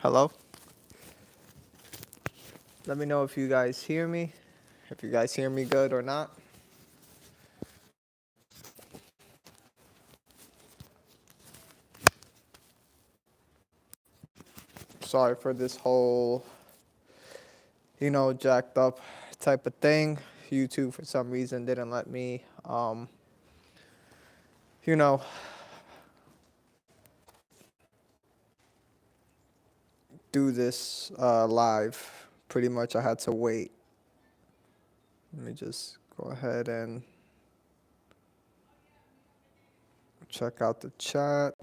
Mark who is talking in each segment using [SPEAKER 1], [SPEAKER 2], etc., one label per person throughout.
[SPEAKER 1] Hello? Let me know if you guys hear me, if you guys hear me good or not. Sorry for this whole, jacked up type of thing. YouTube, for some reason, didn't let me, do this live. Pretty much I had to wait. Let me just go ahead and check out the chat.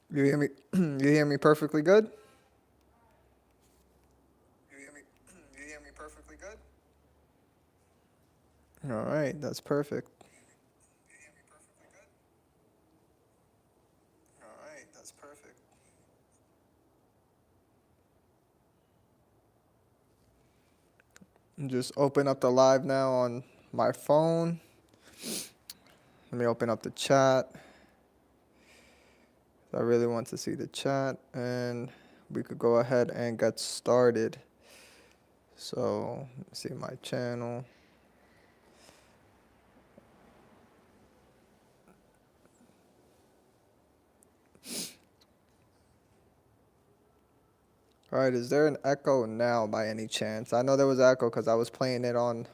[SPEAKER 1] You hear me? You hear me perfectly good? You hear me perfectly good? All right, that's perfect. You hear me perfectly good? All right, that's perfect. Just open up the live now on my phone. Let me open up the chat. I really want to see the chat, and we could go ahead and get started. So, let me see my channel. All right, is there an echo now by any chance? I know there was echo because I was playing it on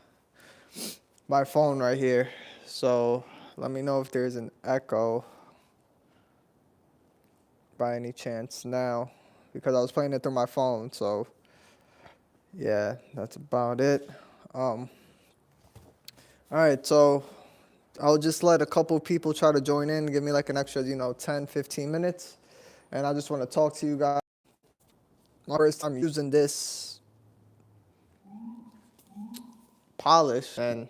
[SPEAKER 1] my phone right here. So, let me know if there's an echo by any chance now, because I was playing it through my phone. So, yeah, that's about it. All right, so I'll just let a couple people try to join in, give me like an extra, 10, 15 minutes. And I just want to talk to you guys. My first time using this polish, and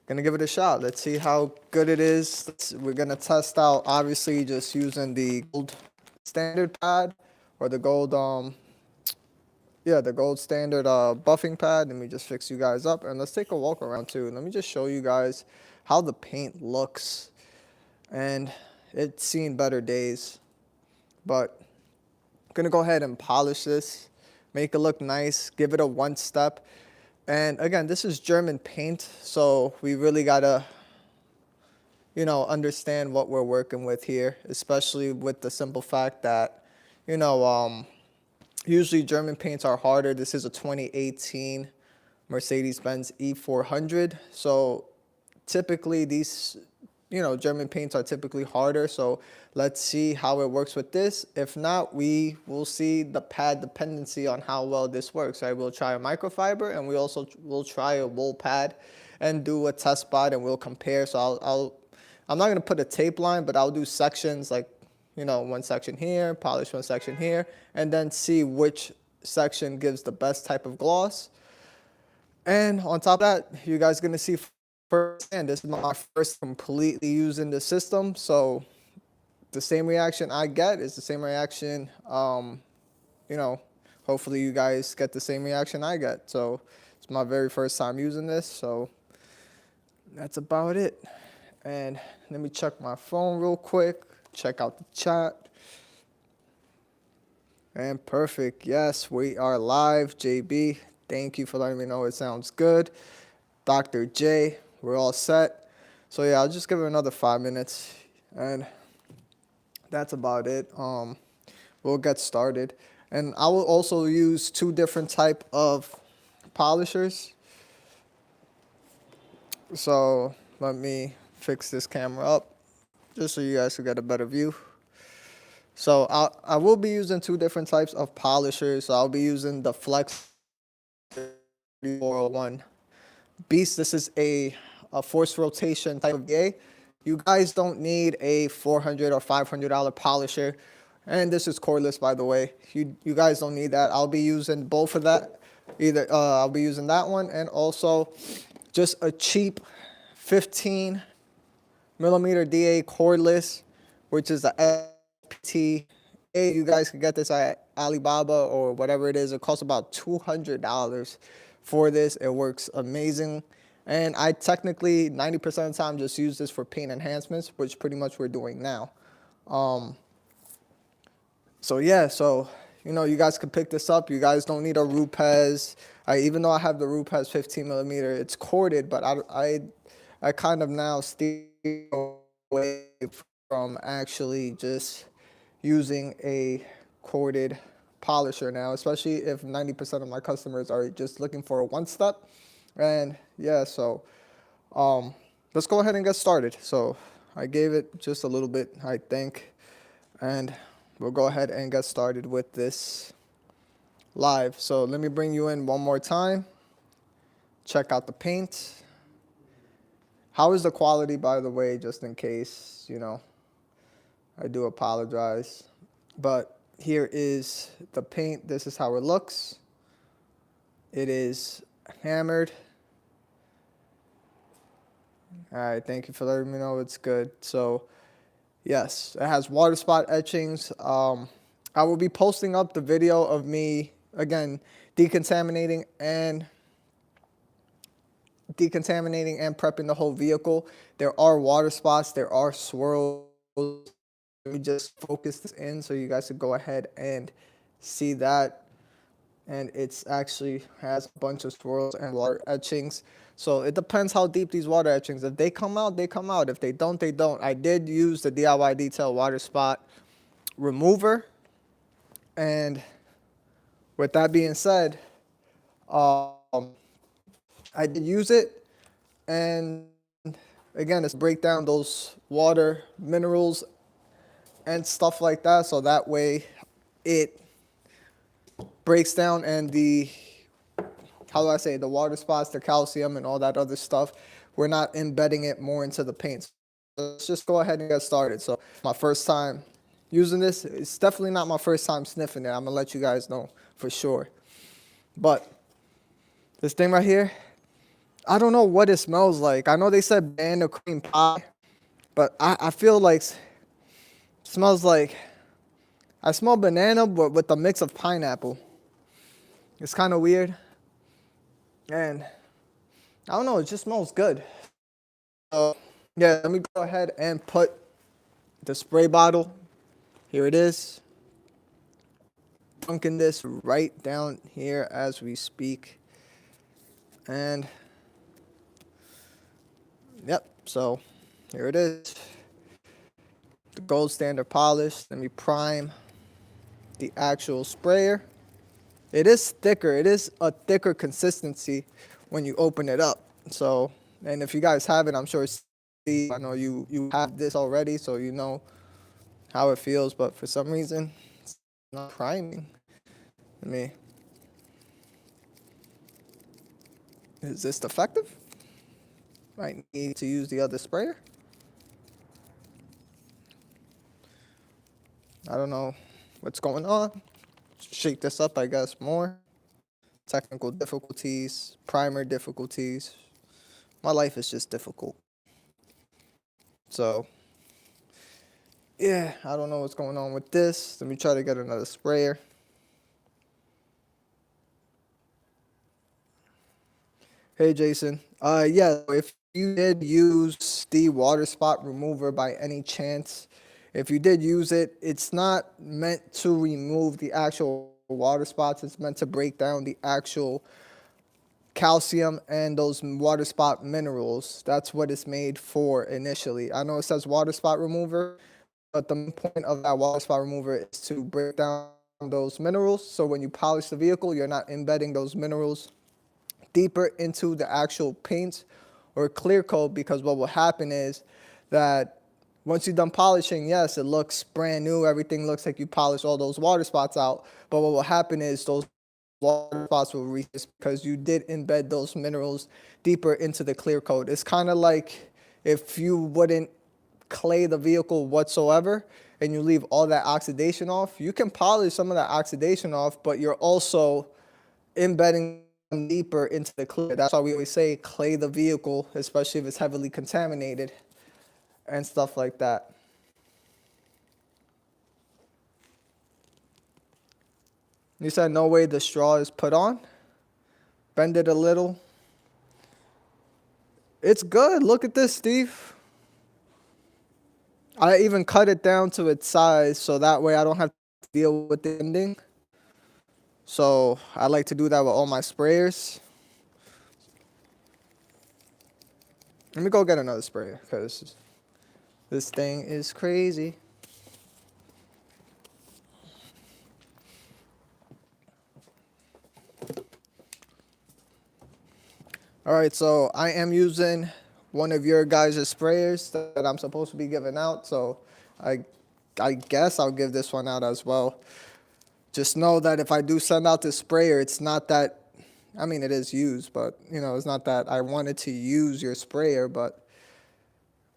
[SPEAKER 1] gonna give it a shot. Let's see how good it is. We're gonna test out, obviously, just using the gold standard pad or the gold, the gold standard buffing pad. Let me just fix you guys up, and let's take a walk around too. Let me just show you guys how the paint looks, and it's seen better days. But I'm gonna go ahead and polish this, make it look nice, give it a one step. And again, this is German paint, so we really gotta, understand what we're working with here, especially with the simple fact that, usually German paints are harder. This is a 2018 Mercedes-Benz E400. So typically these, German paints are typically harder. So let's see how it works with this. If not, we will see the pad dependency on how well this works, right? We'll try a microfiber, and we also will try a wool pad and do a test spot, and we'll compare. So I'm not going to put a tape line, but I'll do sections like, one section here, polish one section here, and then see which section gives the best type of gloss. And on top of that, you guys are going to see firsthand. This is my first completely using the system, so the same reaction I get is the same reaction, hopefully you guys get the same reaction I get. So it's my very first time using this, so that's about it. And let me check my phone real quick, check out the chat. And perfect, yes, we are live. JB, thank you for letting me know it sounds good. Dr. J, we're all set. So yeah, I'll just give it another 5 minutes, and that's about it. We'll get started. And I will also use two different type of polishers. So let me fix this camera up just so you guys can get a better view. So I will be using two different types of polishers. So I'll be using the Flex 401 Beast. This is a forced rotation type of VA. You guys don't need a $400 or $500 polisher. And this is cordless, by the way. You guys don't need that. I'll be using both of that. I'll be using that one, and also just a cheap 15 millimeter DA cordless, which is the FT. You guys can get this at Alibaba or whatever it is. It costs about $200 for this. It works amazing. And I technically 90% of the time just use this for paint enhancements, which pretty much we're doing now. So yeah, so you know, you guys can pick this up. You guys don't need a Rupes. Even though I have the Rupes 15 millimeter, it's corded, but I kind of now steer away from actually just using a corded polisher now, especially if 90% of my customers are just looking for a one step. And yeah, so let's go ahead and get started. So I gave it just a little bit, I think, and we'll go ahead and get started with this live. So let me bring you in one more time. Check out the paint. How is the quality, by the way, just in case, you know, I do apologize. But here is the paint. This is how it looks. It is hammered. All right, thank you for letting me know it's good. So yes, it has water spot etchings. I will be posting up the video of me, again, decontaminating and prepping the whole vehicle. There are water spots, there are swirls. Let me just focus this in so you guys can go ahead and see that. And it's actually has a bunch of swirls and water etchings. So it depends how deep these water etchings. If they come out, they come out. If they don't, they don't. I did use the DIY Detail water spot remover. And with that being said, I did use it. And again, it's break down those water minerals and stuff like that. So that way it breaks down, and the, how do I say, the water spots, the calcium and all that other stuff, we're not embedding it more into the paint. So let's just go ahead and get started. So my first time using this, it's definitely not my first time sniffing it. I'm gonna let you guys know for sure. But this thing right here, I don't know what it smells like. I know they said banana cream pie, but I feel like it smells like, I smell banana but with a mix of pineapple. It's kind of weird. And I don't know, it just smells good. So yeah, let me go ahead and put the spray bottle. Here it is. Dunking this right down here as we speak. And yep, so here it is. The gold standard polish. Let me prime the actual sprayer. It is thicker. It is a thicker consistency when you open it up. So, and if you guys have it, I'm sure I know you have this already, so you know how it feels. But for some reason, it's not priming. Is this defective? Might need to use the other sprayer. I don't know what's going on. Shake this up, I guess, more. Technical difficulties, primer difficulties. My life is just difficult. So, yeah, I don't know what's going on with this. Let me try to get another sprayer. Hey, Jason. Yeah, if you did use the water spot remover by any chance, if you did use it, it's not meant to remove the actual water spots. It's meant to break down the actual calcium and those water spot minerals. That's what it's made for initially. I know it says water spot remover, but the main point of that water spot remover is to break down those minerals. So when you polish the vehicle, you're not embedding those minerals deeper into the actual paint or clear coat, because what will happen is that once you're done polishing, yes, it looks brand new. Everything looks like you polished all those water spots out. But what will happen is those water spots will resurface because you did embed those minerals deeper into the clear coat. It's kind of like if you wouldn't clay the vehicle whatsoever and you leave all that oxidation off, you can polish some of that oxidation off, but you're also embedding deeper into the clear. That's why we always say clay the vehicle, especially if it's heavily contaminated and stuff like that. You said no way the straw is put on. Bend it a little. It's good. Look at this, Steve. I even cut it down to its size so that way I don't have to deal with the ending. So I like to do that with all my sprayers. Let me go get another sprayer because this thing is crazy. All right, so I am using one of your guys' sprayers that I'm supposed to be giving out. So I guess I'll give this one out as well. Just know that if I do send out this sprayer, it's not that, I mean, it is used, but, you know, it's not that I wanted to use your sprayer, but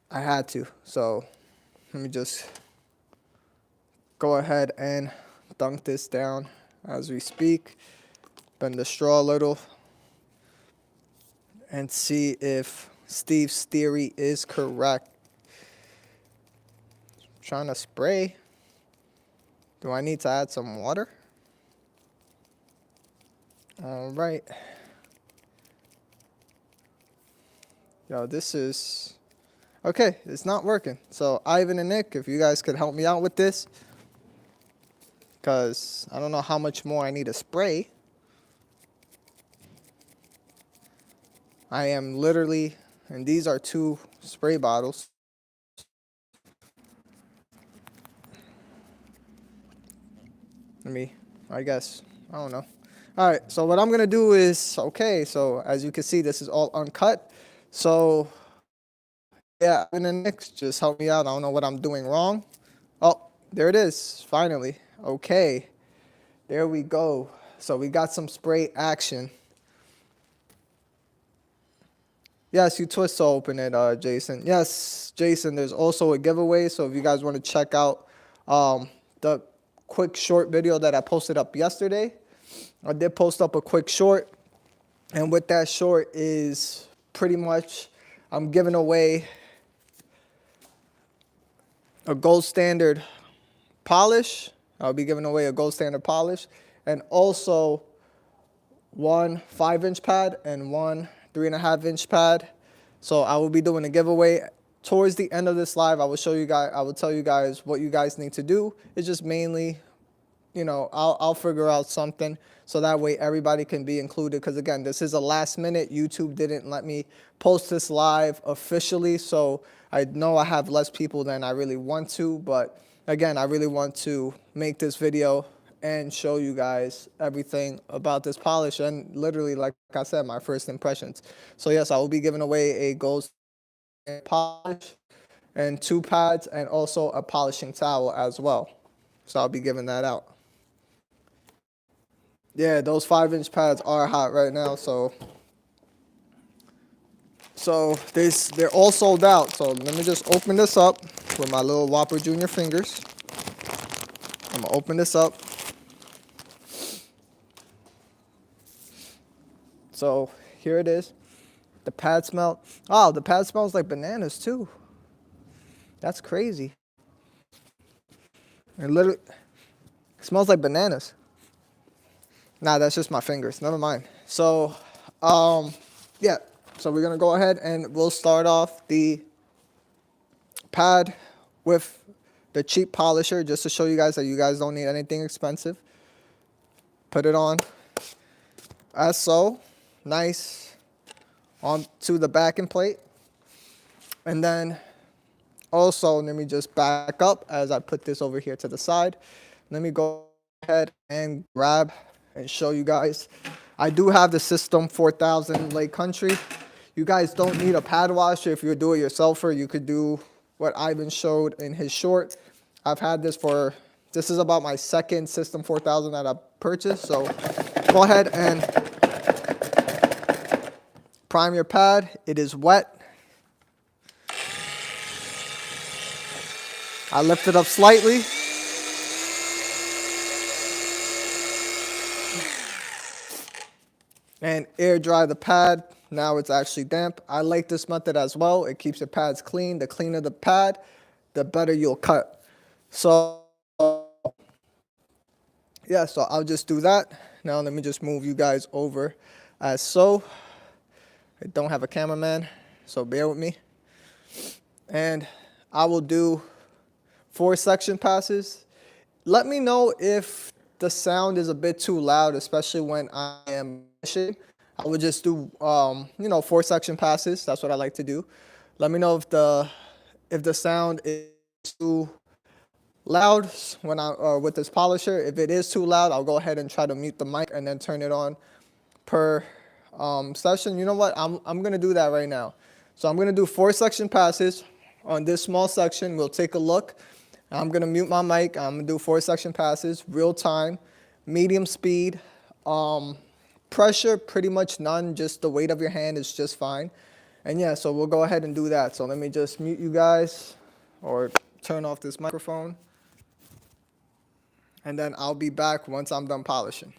[SPEAKER 1] I had to. So let me just go ahead and dunk this down as we speak. Bend the straw a little and see if Steve's theory is correct. I'm trying to spray. Do I need to add some water? All right. Yo, this is... Okay, it's not working. So Ivan and Nick, if you guys could help me out with this, because I don't know how much more I need to spray. I am literally, and these are 2 spray bottles. I guess, I don't know. All right, so what I'm gonna do is, okay, so as you can see, this is all uncut. So yeah, and then Nick, just help me out. I don't know what I'm doing wrong. Oh, there it is, finally. Okay, there we go. So we got some spray action. Yes, you twist to open it, Jason. Yes, Jason, there's also a giveaway. So if you guys want to check out the quick short video that I posted up yesterday, I did post up a quick short. And with that short is pretty much I'm giving away a gold standard polish. I'll be giving away a gold standard polish. And also one 5-inch pad and one 3.5-inch pad. So I will be doing a giveaway towards the end of this live. I will show you guys, I will tell you guys what you guys need to do. It's just mainly, you know, I'll figure out something so that way everybody can be included. Because again, this is a last minute. YouTube didn't let me post this live officially. So I know I have less people than I really want to. But again, I really want to make this video and show you guys everything about this polish and literally, like I said, my first impressions. So yes, I will be giving away a gold polish and 2 pads and also a polishing towel as well. So I'll be giving that out. Yeah, those 5-inch pads are hot right now, so they're all sold out. So let me just open this up with my little Whopper Junior fingers. I'm gonna open this up. So here it is. The pad smell. Oh, the pad smells like bananas too. That's crazy. It literally smells like bananas. Nah, that's just my fingers. Never mind. So, yeah. So we're gonna go ahead and we'll start off the pad with the cheap polisher just to show you guys that you guys don't need anything expensive. Put it on as so. Nice onto the backing plate. And then also, let me just back up as I put this over here to the side. Let me go ahead and grab and show you guys. I do have the System 4000 Lake Country. You guys don't need a pad washer. If you're a do-it-yourselfer, you could do what Ivan showed in his short. I've had this for, this is about my second System 4000 that I purchased. So go ahead and prime your pad. It is wet. I lift it up slightly. And air dry the pad. Now it's actually damp. I like this method as well. It keeps your pads clean. The cleaner the pad, the better you'll cut. So yeah, so I'll just do that. Now let me just move you guys over as so. I don't have a cameraman, so bear with me. And I will do 4 section passes. Let me know if the sound is a bit too loud, especially when I am polishing. I would just do, 4 section passes. That's what I like to do. Let me know if the sound is too loud when with this polisher. If it is too loud, I'll go ahead and try to mute the mic and then turn it on per session. You know what? I'm gonna do that right now. So I'm gonna do 4 section passes on this small section. We'll take a look. I'm gonna mute my mic. I'm gonna do 4 section passes, real time, medium speed, pressure pretty much none. Just the weight of your hand is just fine. And yeah, so we'll go ahead and do that. So let me just mute you guys or turn off this microphone. And then I'll be back once I'm done polishing.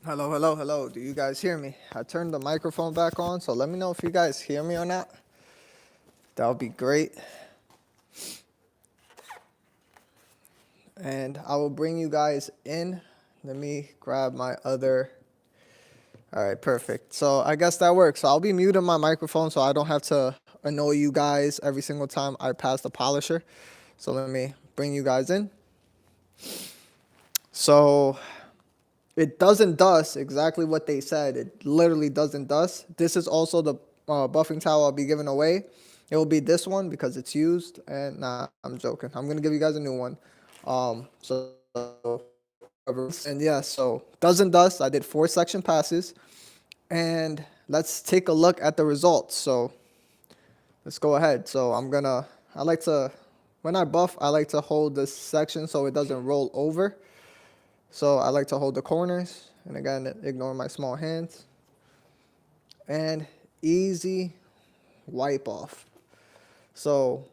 [SPEAKER 1] Hello, hello, hello. Do you guys hear me? I turned the microphone back on, so let me know if you guys hear me or not. That would be great. And I will bring you guys in. Let me grab my other. All right, perfect. So I guess that works. So I'll be muting my microphone so I don't have to annoy you guys every single time I pass the polisher. So let me bring you guys in. So it doesn't dust exactly what they said. It literally doesn't dust. This is also the buffing towel I'll be giving away. It will be this one because it's used. And nah, I'm joking. I'm going to give you guys a new one. And yeah, so doesn't dust. I did 4 section passes. And let's take a look at the results. So let's go ahead. So I like to, when I buff, I like to hold this section so it doesn't roll over. So I like to hold the corners. And again, ignore my small hands. And easy wipe off. So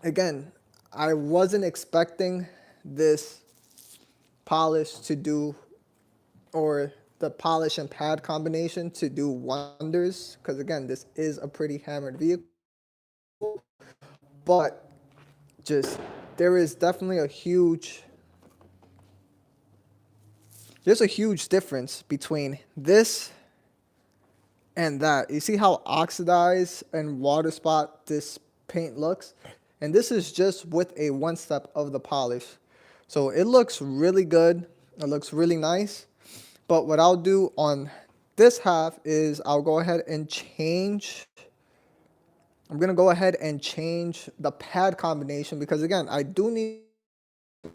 [SPEAKER 1] again, I wasn't expecting this polish to do, or the polish and pad combination to do wonders, because again, this is a pretty hammered vehicle, but just there is definitely there's a huge difference between this and that. You see how oxidized and water spot this paint looks? And this is just with a 1 step of the polish. So it looks really good. It looks really nice. But what I'll do on this half is I'll go ahead and change I'm going to go ahead and change the pad combination because, again, I do need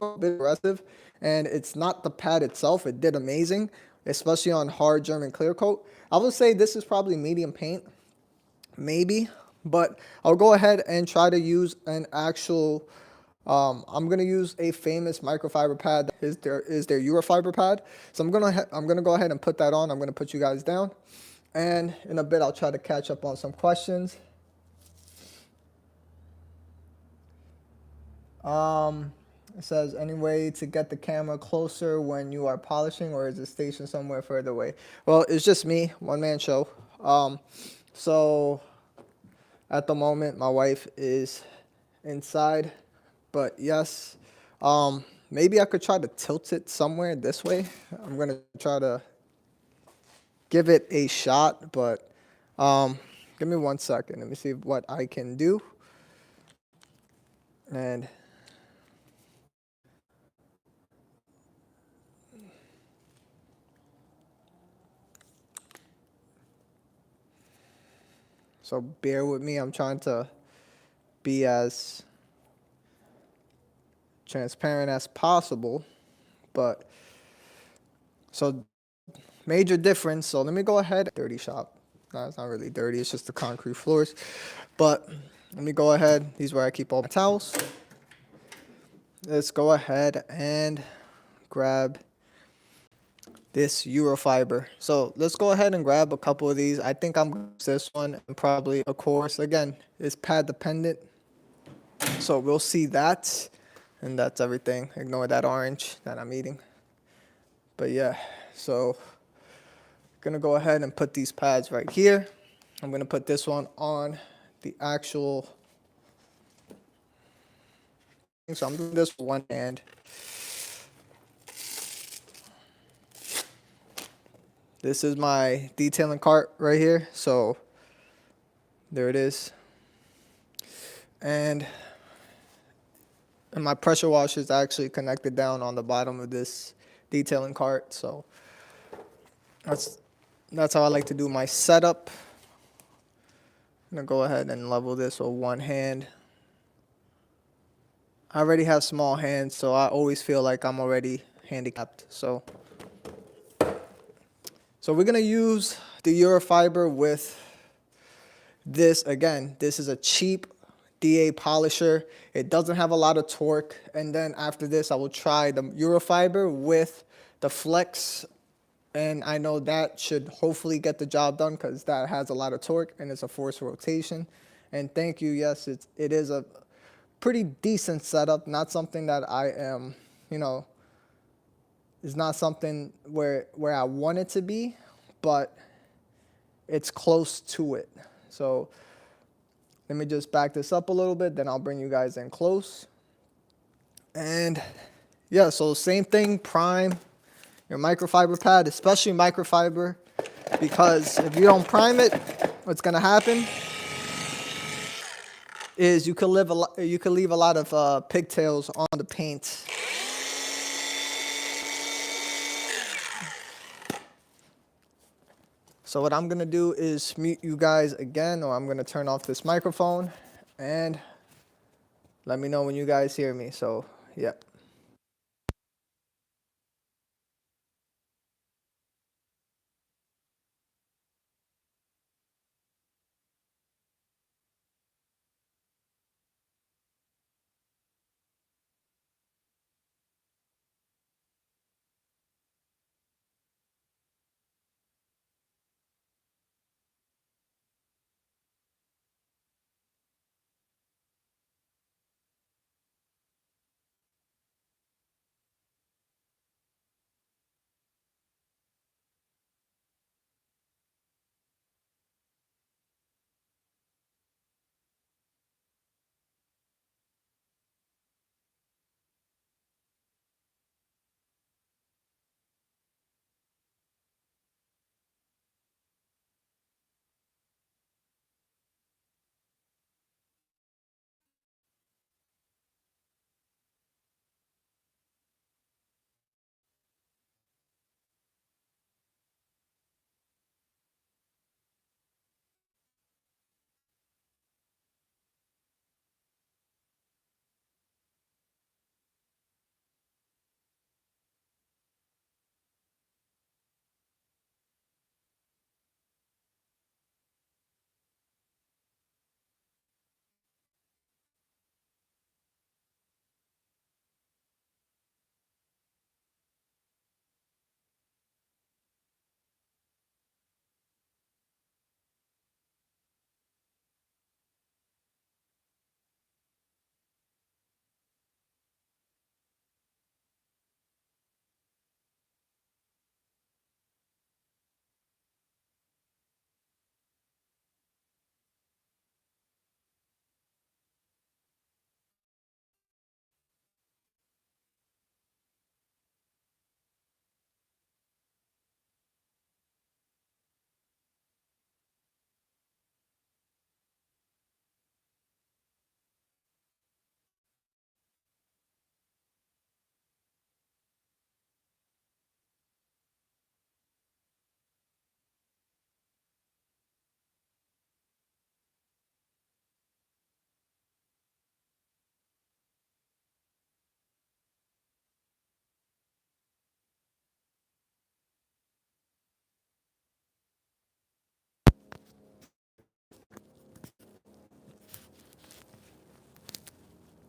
[SPEAKER 1] a bit aggressive, and it's not the pad itself. It did amazing, especially on hard German clear coat. I would say this is probably medium paint, maybe, but I'll go ahead and try to use an actual, I'm going to use a famous microfiber pad. Is their Eurofiber pad. So I'm going to go ahead and put that on. I'm going to put you guys down, and in a bit I'll try to catch up on some questions. It says, any way to get the camera closer when you are polishing, or is it stationed somewhere further away? Well, it's just me, one man show. So at the moment, my wife is inside, but yes, maybe I could try to tilt it somewhere this way. I'm gonna try to give it a shot, but give me 1 second. Let me see what I can do. And so bear with me. I'm trying to be as transparent as possible, but so major difference. So let me go ahead. Dirty shop. No, it's not really dirty. It's just the concrete floors. But let me go ahead. These are where I keep all my towels. Let's go ahead and grab this Eurofiber. So let's go ahead and grab a couple of these. I think I'm going to use this one, and probably, of course, again, it's pad dependent. So we'll see that. And that's everything. Ignore that orange that I'm eating. But yeah, so gonna go ahead and put these pads right here. I'm gonna put this one on the actual. So I'm doing this with one hand. This is my detailing cart right here. So there it is. And my pressure washer is actually connected down on the bottom of this detailing cart. So that's how I like to do my setup. I'm gonna go ahead and level this with one hand. I already have small hands, so I always feel like I'm already handicapped. So we're gonna use the Eurofiber with this. Again, this is a cheap DA polisher. It doesn't have a lot of torque. And then after this, I will try the Eurofiber with the Flex. And I know that should hopefully get the job done because that has a lot of torque and it's a forced rotation. And thank you, yes, it is a pretty decent setup. Not something that I am, it's not something where I want it to be, but it's close to it. So let me just back this up a little bit, then I'll bring you guys in close. And yeah, so same thing, prime your microfiber pad, especially microfiber, because if you don't prime it, what's gonna happen is you could leave a lot of pigtails on the paint. So what I'm gonna do is mute you guys again, or I'm gonna turn off this microphone, and let me know when you guys hear me. So yeah.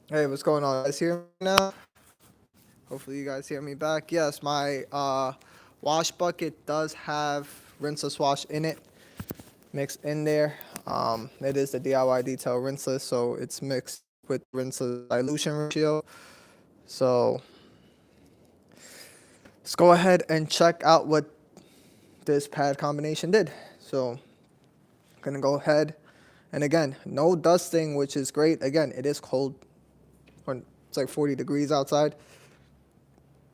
[SPEAKER 1] Hey, what's going on? You guys hear me now? Hopefully you guys hear me back. Yes, my wash bucket does have rinseless wash in it, mixed in there. It is the DIY Detail Rinseless, so it's mixed with rinseless dilution ratio. So let's go ahead and check out what this pad combination did. So I'm gonna go ahead, and again, no dusting, which is great. Again, it is cold. It's like 40 degrees outside.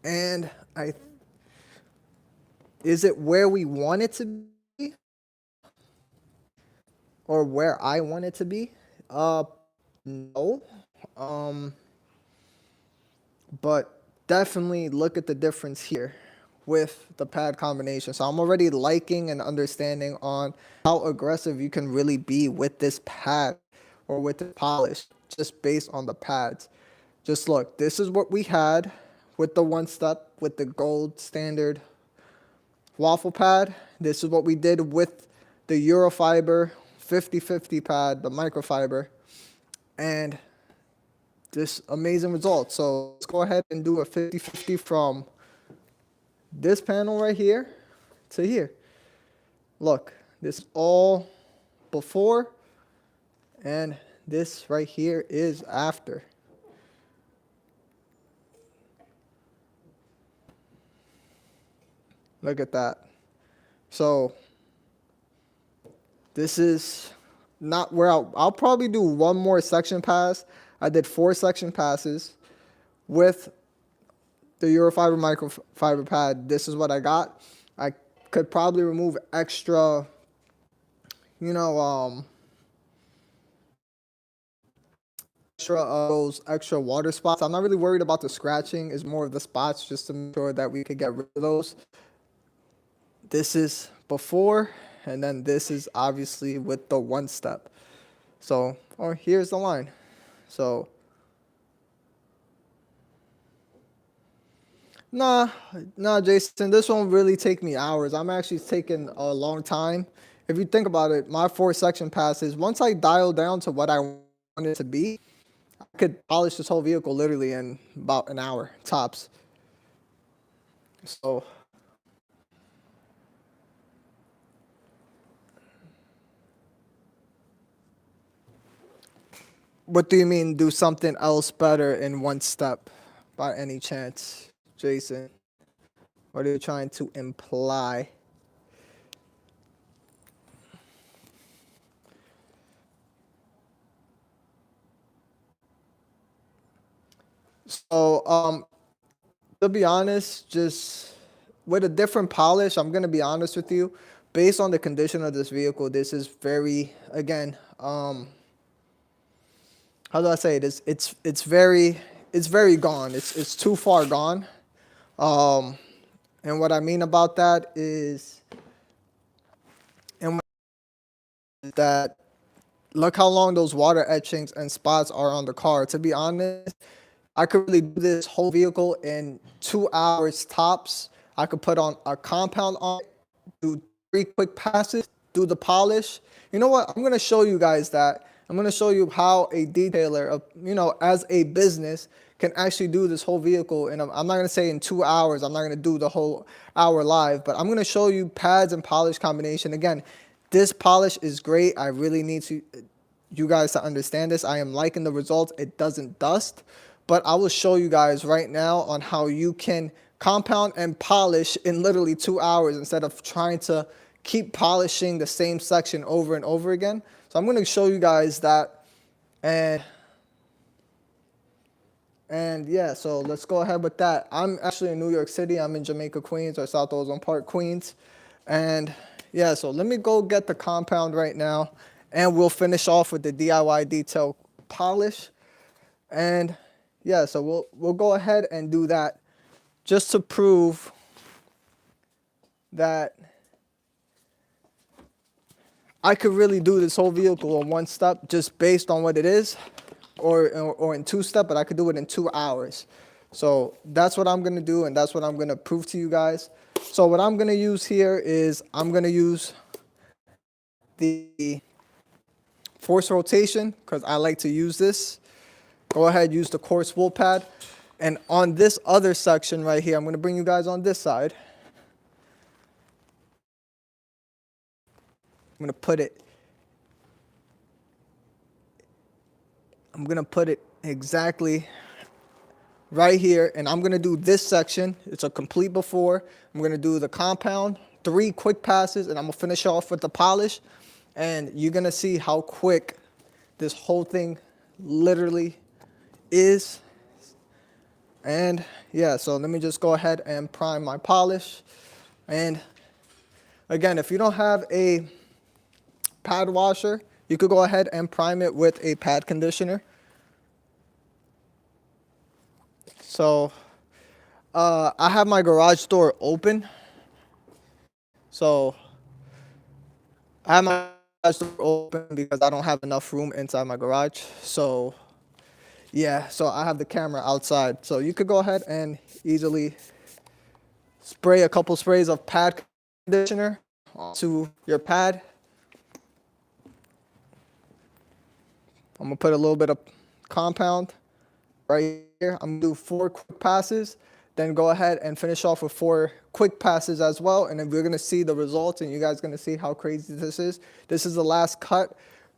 [SPEAKER 1] And is it where we want it to be? Or where I want it to be? No. But definitely look at the difference here with the pad combination. So I'm already liking and understanding on how aggressive you can really be with this pad or with the polish just based on the pads. Just look, this is what we had with the one step with the gold standard waffle pad. This is what we did with the Eurofiber 50/50 pad, the microfiber, and this amazing result. So let's go ahead and do a 50/50 from this panel right here to here. Look, this is all before, and this right here is after. Look at that. So this is not where I'll probably do one more section pass. I did 4 section passes with the Eurofiber microfiber pad. This is what I got. I could probably remove extra, those extra water spots. I'm not really worried about the scratching. It's more of the spots, just to make sure that we could get rid of those. This is before, and then this is obviously with the one step. So, here's the line. So, nah, Jason, this won't really take me hours. I'm actually taking a long time. If you think about it, my 4 section passes, once I dial down to what I want it to be, I could polish this whole vehicle literally in about an hour, tops. So, what do you mean do something else better in one step by any chance, Jason? What are you trying to imply? So, to be honest, just with a different polish, I'm going to be honest with you. Based on the condition of this vehicle, this is very, again, how do I say it? It's very gone. It's too far gone. And what I mean about that is, that look how long those water etchings and spots are on the car. To be honest, I could really do this whole vehicle in 2 hours tops. I could put on a compound on it, do 3 quick passes, do the polish. You know what? I'm going to show you guys that. I'm going to show you how a detailer, as a business, can actually do this whole vehicle. And I'm not going to say in 2 hours. I'm not going to do the whole hour live. But I'm going to show you pads and polish combination. Again, this polish is great. I really need you guys to understand this. I am liking the results. It doesn't dust. But I will show you guys right now on how you can compound and polish in literally 2 hours instead of trying to keep polishing the same section over and over again. So I'm going to show you guys that. And yeah, so let's go ahead with that. I'm actually in New York City. I'm in Jamaica, Queens, or South Ozone Park, Queens. And yeah, so let me go get the compound right now, and we'll finish off with the DIY detail polish. And yeah, so we'll go ahead and do that just to prove that I could really do this whole vehicle in one step just based on what it is, or in 2 steps, but I could do it in 2 hours. So that's what I'm going to do, and that's what I'm going to prove to you guys. So what I'm going to use here is I'm going to use the force rotation because I like to use this. go ahead, use the coarse wool pad. And on this other section right here, I'm going to bring you guys on this side. I'm going to put it exactly right here, and I'm going to do this section. It's a complete before. I'm going to do the compound, 3 quick passes, and I'm going to finish off with the polish. And you're going to see how quick this whole thing literally is. And yeah, so let me just go ahead and prime my polish. And again, if you don't have a pad washer, you could go ahead and prime it with a pad conditioner. So I have my garage door open. So I have my garage door open because I don't have enough room inside my garage. So yeah, so I have the camera outside. So you could go ahead and easily spray a couple sprays of pad conditioner onto your pad. I'm gonna put a little bit of compound right here. I'm gonna do 4 quick passes, then go ahead and finish off with 4 quick passes as well. And then we're gonna see the results, and you guys are gonna see how crazy this is. This is the last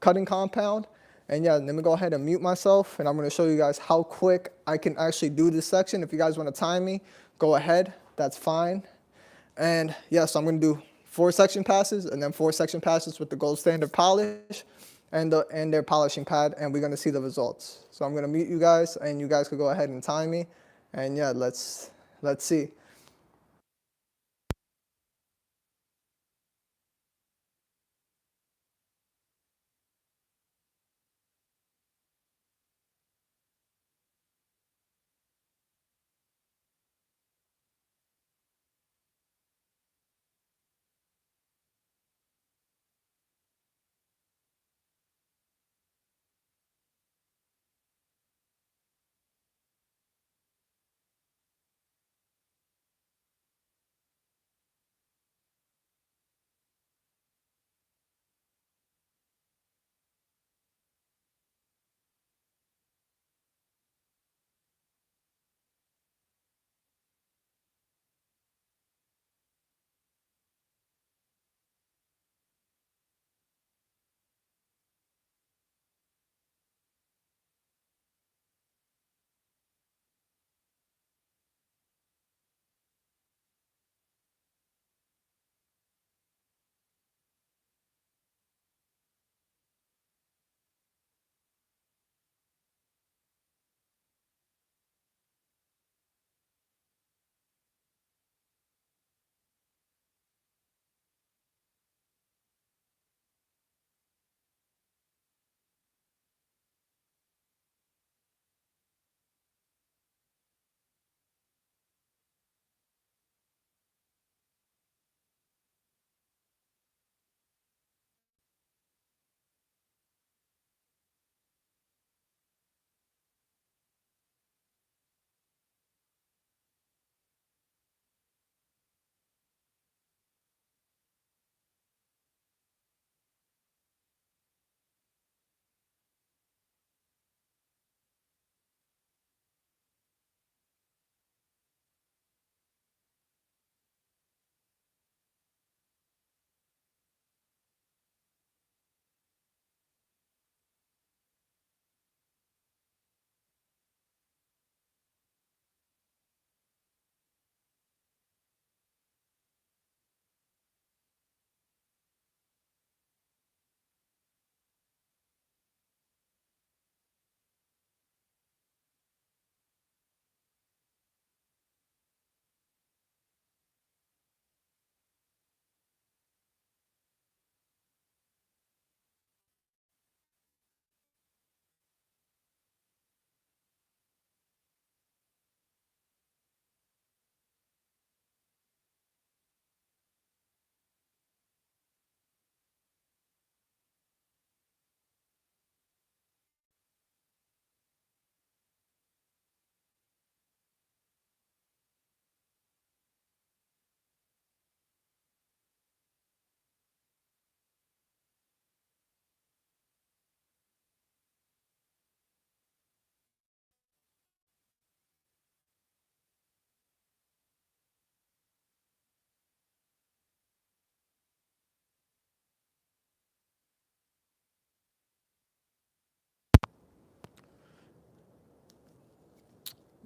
[SPEAKER 1] cutting compound. And yeah, let me go ahead and mute myself, and I'm gonna show you guys how quick I can actually do this section. If you guys wanna time me, go ahead, that's fine. And yeah, so I'm gonna do 4 section passes and then 4 section passes with the gold standard polish and their polishing pad, and we're gonna see the results. So I'm gonna mute you guys, and you guys could go ahead and time me. And yeah, let's see.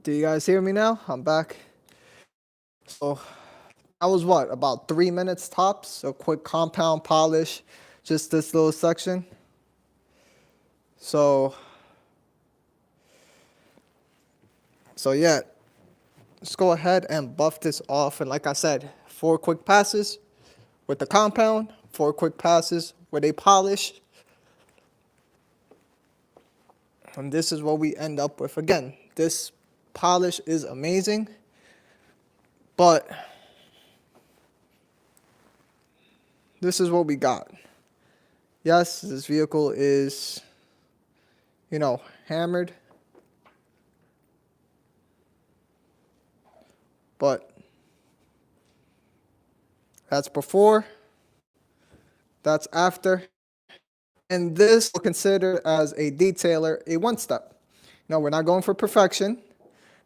[SPEAKER 1] Do you guys hear me now? I'm back. So that was what, about 3 minutes tops, a quick compound polish, just this little section. So yeah, let's go ahead and buff this off. And like I said, 4 quick passes with the compound, 4 quick passes with a polish. And this is what we end up with. Again, this polish is amazing, but this is what we got. Yes, this vehicle is, you know, hammered, but that's before, that's after. And this we'll consider as a detailer a one step. No, we're not going for perfection.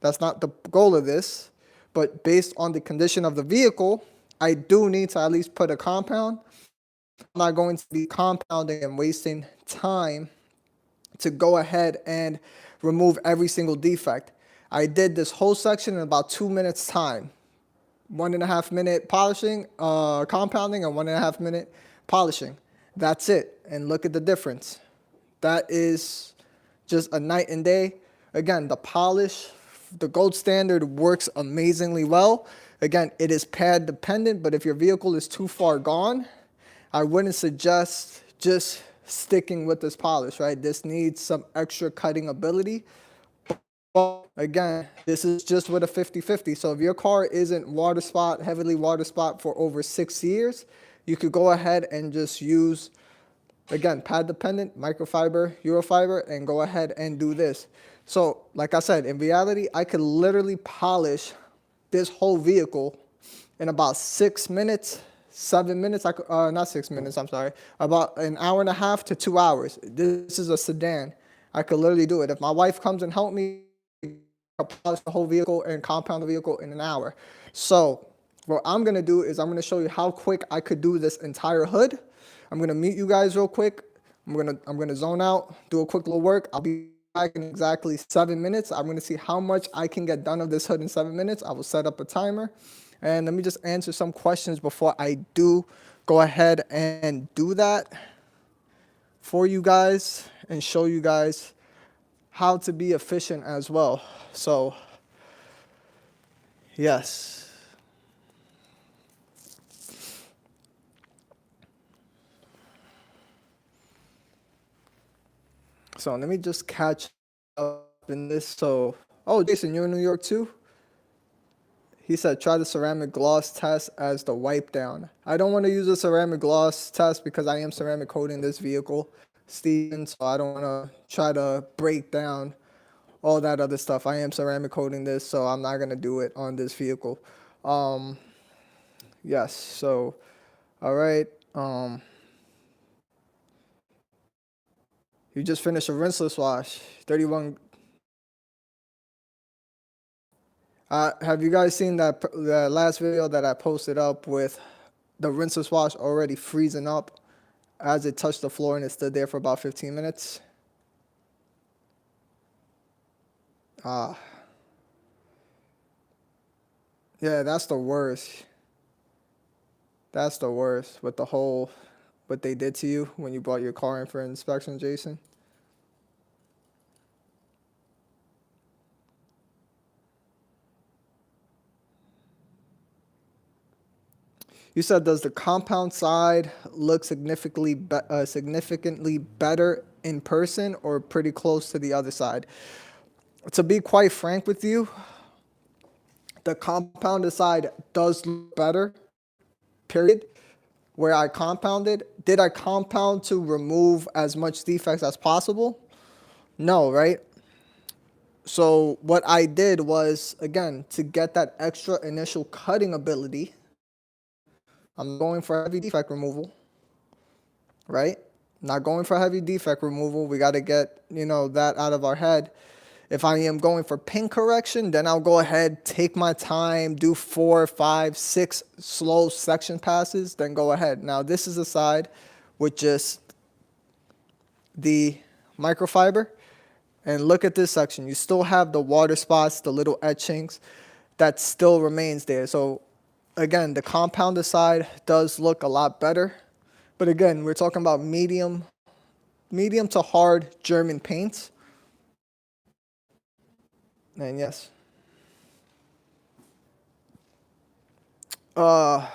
[SPEAKER 1] That's not the goal of this. But based on the condition of the vehicle, I do need to at least put a compound. I'm not going to be compounding and wasting time to go ahead and remove every single defect. I did this whole section in about 2 minutes time. 1.5 minute polishing, compounding, and 1.5 minute polishing. That's it. And look at the difference. That is just a night and day. Again, the polish, the gold standard works amazingly well. Again, it is pad dependent, but if your vehicle is too far gone, I wouldn't suggest just sticking with this polish, right? This needs some extra cutting ability. But again, this is just with a 50-50. So if your car isn't heavily water spot for over 6 years, you could go ahead and just use, again, pad dependent, microfiber, Eurofiber, and go ahead and do this. So like I said, in reality, I could literally polish this whole vehicle in about 6 minutes, 7 minutes, not 6 minutes, I'm sorry, about 1.5 hours to 2 hours. This is a sedan. I could literally do it. If my wife comes and help me, I'll polish the whole vehicle and compound the vehicle in 1 hour. So what I'm going to do is I'm going to show you how quick I could do this entire hood. I'm going to mute you guys real quick. I'm going to zone out, do a quick little work. I'll be back in exactly 7 minutes. I'm going to see how much I can get done of this hood in 7 minutes. I will set up a timer. And let me just answer some questions before I do go ahead and do that for you guys and show you guys how to be efficient as well. So, yes. So let me just catch up in this. So, oh, Jason, you're in New York too? He said, try the ceramic gloss test as the wipe down. I don't want to use a ceramic gloss test because I am ceramic coating this vehicle, Steven, so I don't want to try to break down all that other stuff. I am ceramic coating this, so I'm not going to do it on this vehicle. Yes, so, all right. You just finished a rinseless wash, 31. Have you guys seen the last video that I posted up with the rinseless wash already freezing up as it touched the floor and it stood there for about 15 minutes? Yeah, that's the worst. That's the worst with the whole, what they did to you when you brought your car in for inspection, Jason. You said, does the compound side look significantly better in person or pretty close to the other side? To be quite frank with you, the compounded side does look better, period. Where I compounded, did I compound to remove as much defects as possible? No, right? So what I did was, again, to get that extra initial cutting ability, I'm going for heavy defect removal, right? Not going for heavy defect removal. We got to get, that out of our head. If I am going for pin correction, then I'll go ahead, take my time, do 4, 5, 6 slow section passes, then go ahead. Now, this is a side with just the microfiber. And look at this section. You still have the water spots, the little etchings that still remains there. So again, the compounded side does look a lot better. But again, we're talking about medium to hard German paints. And yes. For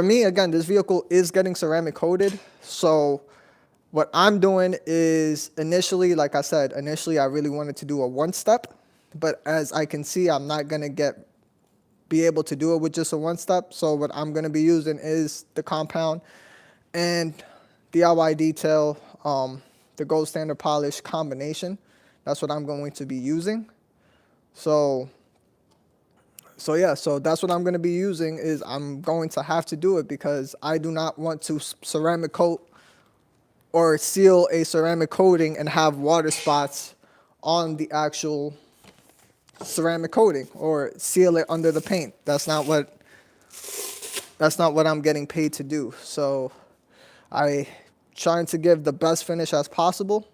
[SPEAKER 1] me, again, this vehicle is getting ceramic coated. So what I'm doing is initially, like I said, I really wanted to do a one-step. But as I can see, I'm not going to be able to do it with just a one-step. So what I'm going to be using is the compound and DIY detail, the gold standard polish combination. That's what I'm going to be using. So yeah, so that's what I'm going to be using. Is I'm going to have to do it because I do not want to ceramic coat or seal a ceramic coating and have water spots on the actual ceramic coating or seal it under the paint. That's not what I'm getting paid to do. So I trying to give the best finish as possible.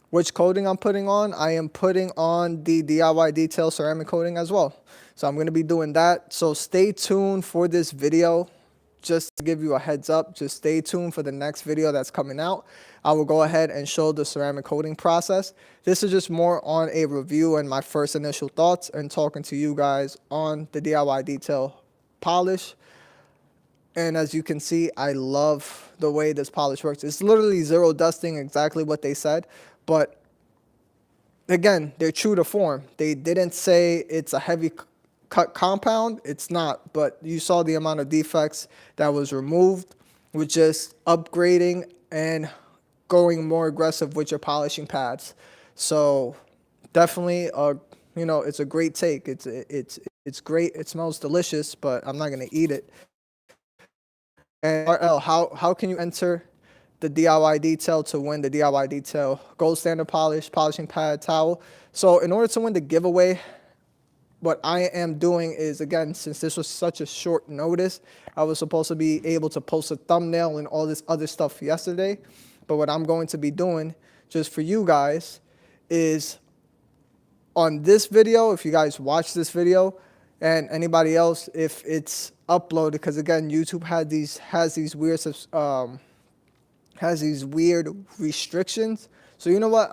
[SPEAKER 1] Which coating I'm putting on? I am putting on the DIY detail ceramic coating as well. So I'm going to be doing that. So stay tuned for this video. Just to give you a heads up, just stay tuned for the next video that's coming out. I will go ahead and show the ceramic coating process. This is just more on a review and my first initial thoughts and talking to you guys on the DIY detail polish. And as you can see, I love the way this polish works. It's literally zero dusting, exactly what they said. But again, they're true to form. They didn't say it's a heavy cut compound. It's not. But you saw the amount of defects that was removed with just upgrading and going more aggressive with your polishing pads. So definitely, it's a great take. It's great. It smells delicious, but I'm not gonna eat it. And RL, how can you enter the DIY detail to win the DIY detail gold standard polishing pad towel? So in order to win the giveaway, what I am doing is, again, since this was such a short notice, I was supposed to be able to post a thumbnail and all this other stuff yesterday. But what I'm going to be doing just for you guys is on this video, if you guys watch this video, and anybody else, if it's uploaded, because again, YouTube has these weird restrictions. So you know what?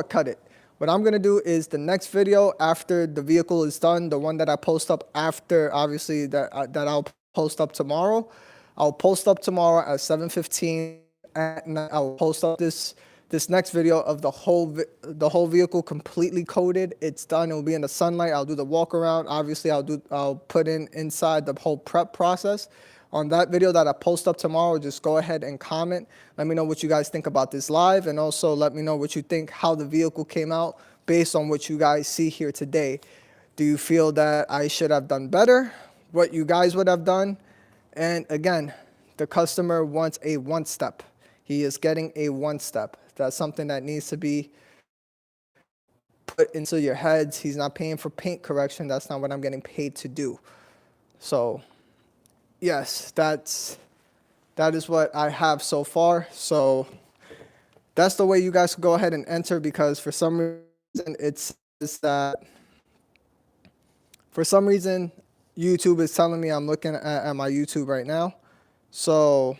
[SPEAKER 1] Cut it. What I'm gonna do is the next video after the vehicle is done, the one that I post up after, obviously that I'll post up tomorrow. I'll post up tomorrow at 7:15 at night. I'll post up this next video of the whole vehicle completely coated. It's done. It will be in the sunlight. I'll do the walk around. Obviously, I'll put inside the whole prep process. On that video that I post up tomorrow, just go ahead and comment. Let me know what you guys think about this live, and also let me know what you think, how the vehicle came out based on what you guys see here today. Do you feel that I should have done better? What you guys would have done? And again, the customer wants a one-step. He is getting a one-step. That's something that needs to be put into your heads. He's not paying for paint correction. That's not what I'm getting paid to do. So yes, that is what I have so far. So that's the way you guys can go ahead and enter, because for some reason YouTube is telling me, I'm looking at my YouTube right now. So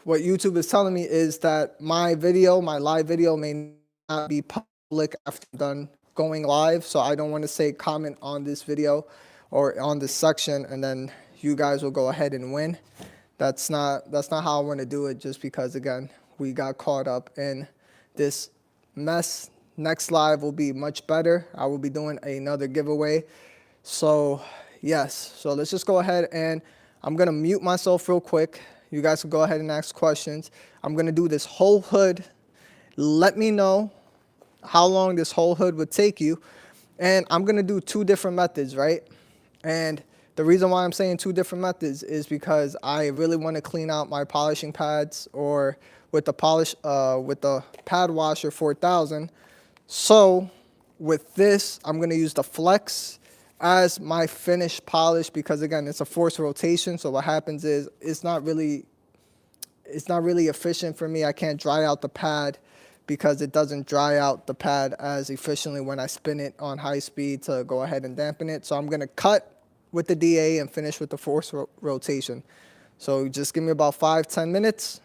[SPEAKER 1] what YouTube is telling me is that my live video may not be public after I'm done going live. So I don't want to say comment on this video or on this section and then you guys will go ahead and win. That's not how I want to do it, just because again, we got caught up in this mess. Next live will be much better. I will be doing another giveaway. So yes, so let's just go ahead and I'm going to mute myself real quick. You guys can go ahead and ask questions. I'm going to do this whole hood. Let me know how long this whole hood would take you. And I'm going to do two different methods, right? And the reason why I'm saying two different methods is because I really want to clean out my polishing pads, or with the pad washer 4000. So with this, I'm going to use the Flex as my finished polish, because again, it's a forced rotation. So what happens is it's not really it's not really efficient for me. I can't dry out the pad because it doesn't dry out the pad as efficiently when I spin it on high speed to go ahead and dampen it. So I'm going to cut with the DA and finish with the force rotation. So just give me about 5-10 minutes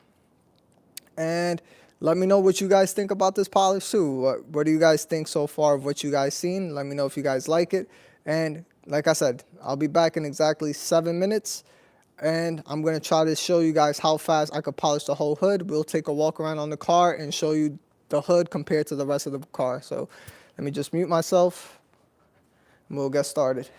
[SPEAKER 1] and let me know what you guys think about this polish too. What do you guys think so far of what you guys seen? Let me know if you guys like it. And like I said, I'll be back in exactly 7 minutes. And I'm going to try to show you guys how fast I could polish the whole hood. We'll take a walk around on the car and show you the hood compared to the rest of the car. So let me just mute myself and we'll get started.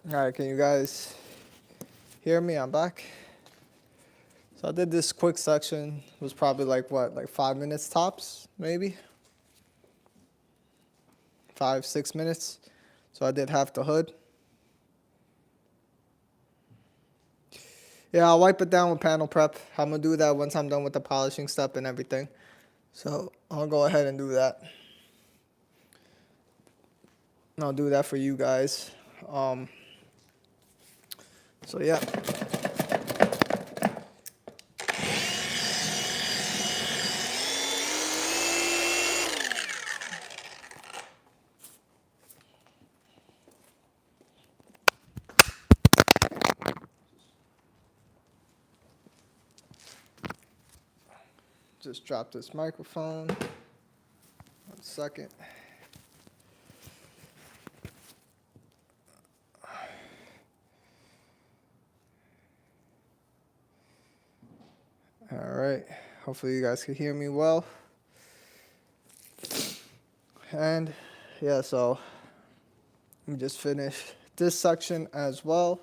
[SPEAKER 1] All right, can you guys hear me? I'm back. So I did this quick section. It was probably like what, like 5 minutes tops, maybe 5, 6 minutes. So I did half the hood. Yeah, I'll wipe it down with panel prep. I'm gonna do that once I'm done with the polishing step and everything. So I'll go ahead and do that. And I'll do that for you guys. So yeah. Just drop this microphone. 1 second. All right. Hopefully you guys can hear me well. And yeah, so let me just finish this section as well.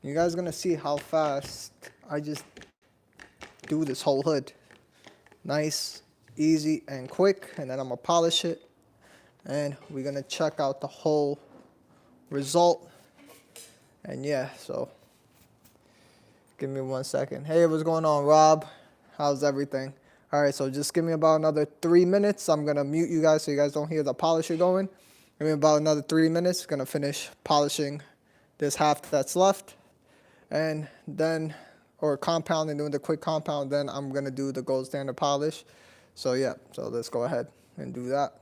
[SPEAKER 1] You guys are gonna see how fast I just do this whole hood. Nice, easy, and quick. And then I'm gonna polish it. And we're gonna check out the whole result. And yeah, so give me 1 second. Hey, what's going on, Rob? How's everything? All right, so just give me about another 3 minutes. I'm gonna mute you guys so you guys don't hear the polisher going. Give me about another 3 minutes. Gonna finish polishing this half that's left. And then, or compound and doing the quick compound, then I'm gonna do the gold standard polish. So yeah, so let's go ahead and do that.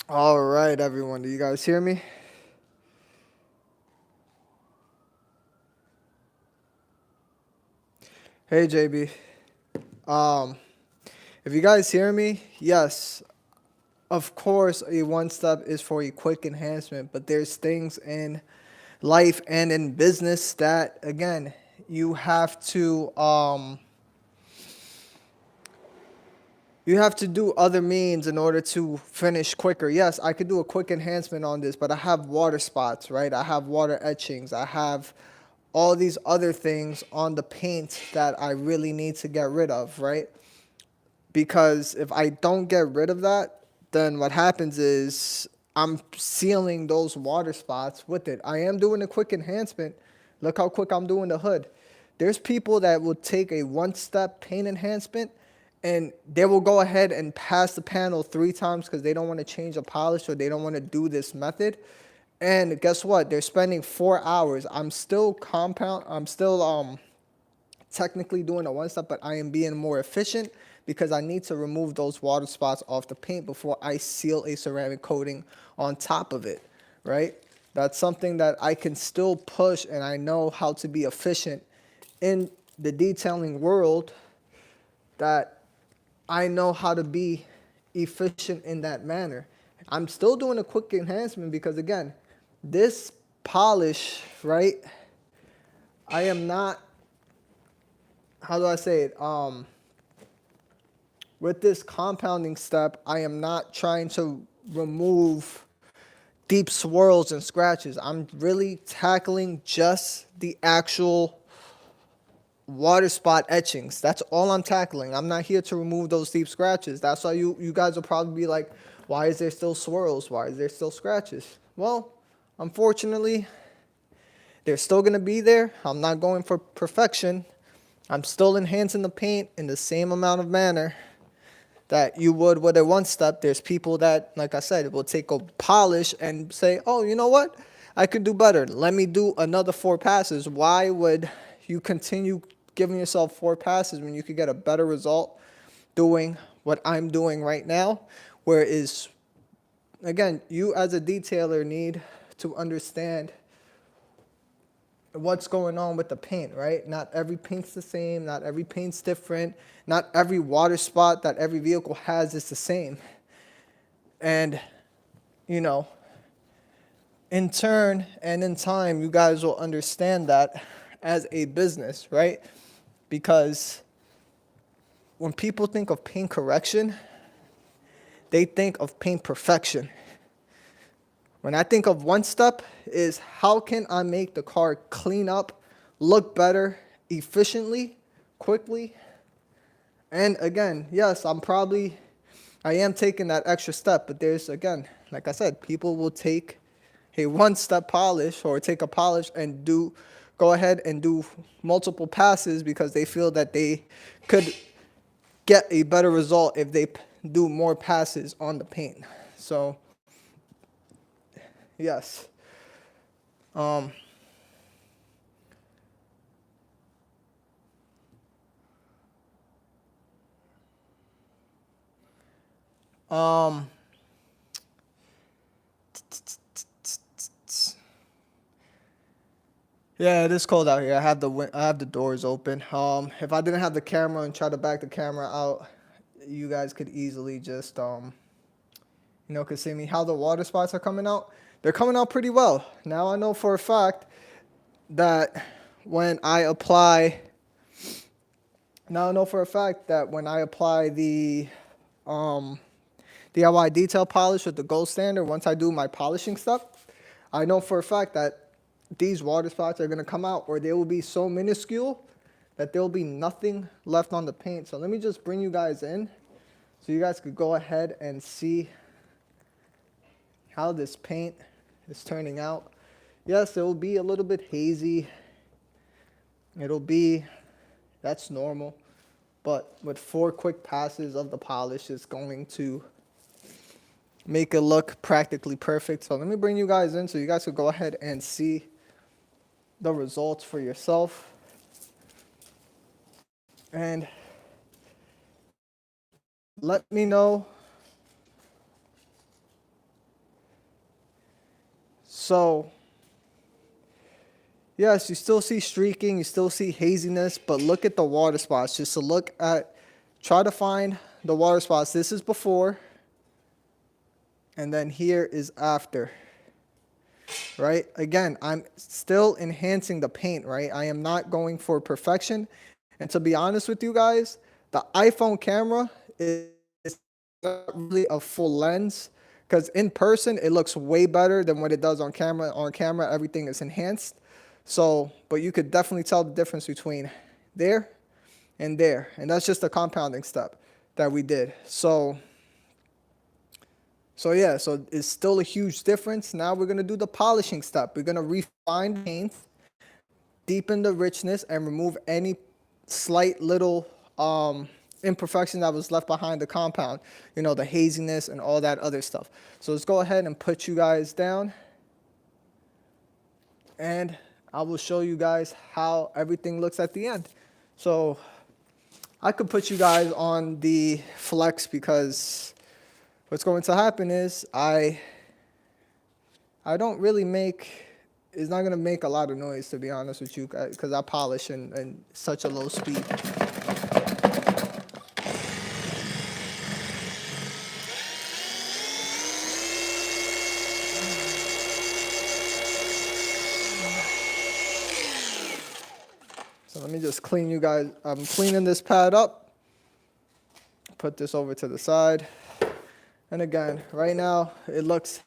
[SPEAKER 1] All right, everyone. Do you guys hear me? Hey, JB. Um, if you guys hear me, yes, of course, a one step is for a quick enhancement, but there's things in life and in business that, again, you have to do other means in order to finish quicker. Yes, I could do a quick enhancement on this, but I have water spots, right? I have water etchings. I have all these other things on the paint that I really need to get rid of, right? Because if I don't get rid of that, then what happens is I'm sealing those water spots with it. I am doing a quick enhancement. Look how quick I'm doing the hood. There's people that will take a one-step paint enhancement and they will go ahead and pass the panel 3 times because they don't want to change the polish or they don't want to do this method. And guess what? They're spending 4 hours. I'm still technically doing a one step, but I am being more efficient because I need to remove those water spots off the paint before I seal a ceramic coating on top of it, right? That's something that I can still push, and I know how to be efficient in the detailing world, that I know how to be efficient in that manner. I'm still doing a quick enhancement because, again, this polish, right, I am not, how do I say it? With this compounding step, I am not trying to remove deep swirls and scratches. I'm really tackling just the actual water spot etchings. That's all I'm tackling. I'm not here to remove those deep scratches. That's why you guys will probably be like, why is there still swirls? Why is there still scratches? Well, unfortunately, they're still going to be there. I'm not going for perfection. I'm still enhancing the paint in the same amount of manner that you would with a one step. There's people that, like I said, will take a polish and say, oh, you know what? I could do better. Let me do another 4 passes. Why would you continue giving yourself 4 passes when you could get a better result doing what I'm doing right now? Whereas, again, you as a detailer need to understand what's going on with the paint, right? Not every paint's the same. Not every paint's different. Not every water spot that every vehicle has is the same. And, you know, in turn and in time, you guys will understand that as a business, right? Because when people think of paint correction, they think of paint perfection. When I think of one step is how can I make the car clean up, look better, efficiently, quickly. And again, yes, I am taking that extra step, but there's, again, like I said, people will take a one-step polish or take a polish and go ahead and do multiple passes because they feel that they could get a better result if they do more passes on the paint. So, yes. Um, um, yeah, it is cold out here. I have the doors open. If I didn't have the camera and try to back the camera out, you guys could easily just could see me how the water spots are coming out. They're coming out pretty well. Now I know for a fact that when I apply the DIY detail polish with the gold standard, once I do my polishing step, I know for a fact that these water spots are going to come out, or they will be so minuscule that there will be nothing left on the paint. So let me just bring you guys in so you guys could go ahead and see how this paint is turning out. Yes, it will be a little bit hazy. That's normal. But with 4 quick passes of the polish, it's going to make it look practically perfect. So let me bring you guys in so you guys could go ahead and see the results for yourself. And let me know So yes, you still see streaking, you still see haziness, but look at the water spots. Just to look at, try to find the water spots. This is before, and then here is after, right? Again, I'm still enhancing the paint, right? I am not going for perfection. And to be honest with you guys, the iPhone camera is not really a full lens, because in person, it looks way better than what it does on camera. On camera, everything is enhanced. So, but you could definitely tell the difference between there and there. And that's just a compounding step that we did. So yeah, so it's still a huge difference. Now we're going to do the polishing step. We're going to refine paint, deepen the richness, and remove any slight little imperfection that was left behind the compound. You know, the haziness and all that other stuff. So let's go ahead and put you guys down. And I will show you guys how everything looks at the end. So I could put you guys on the flex, because what's going to happen is I don't really make, it's not going to make a lot of noise, to be honest with you guys, because I polish in such a low speed. So let me just clean you guys. I'm cleaning this pad up. Put this over to the side. And again, right now it looks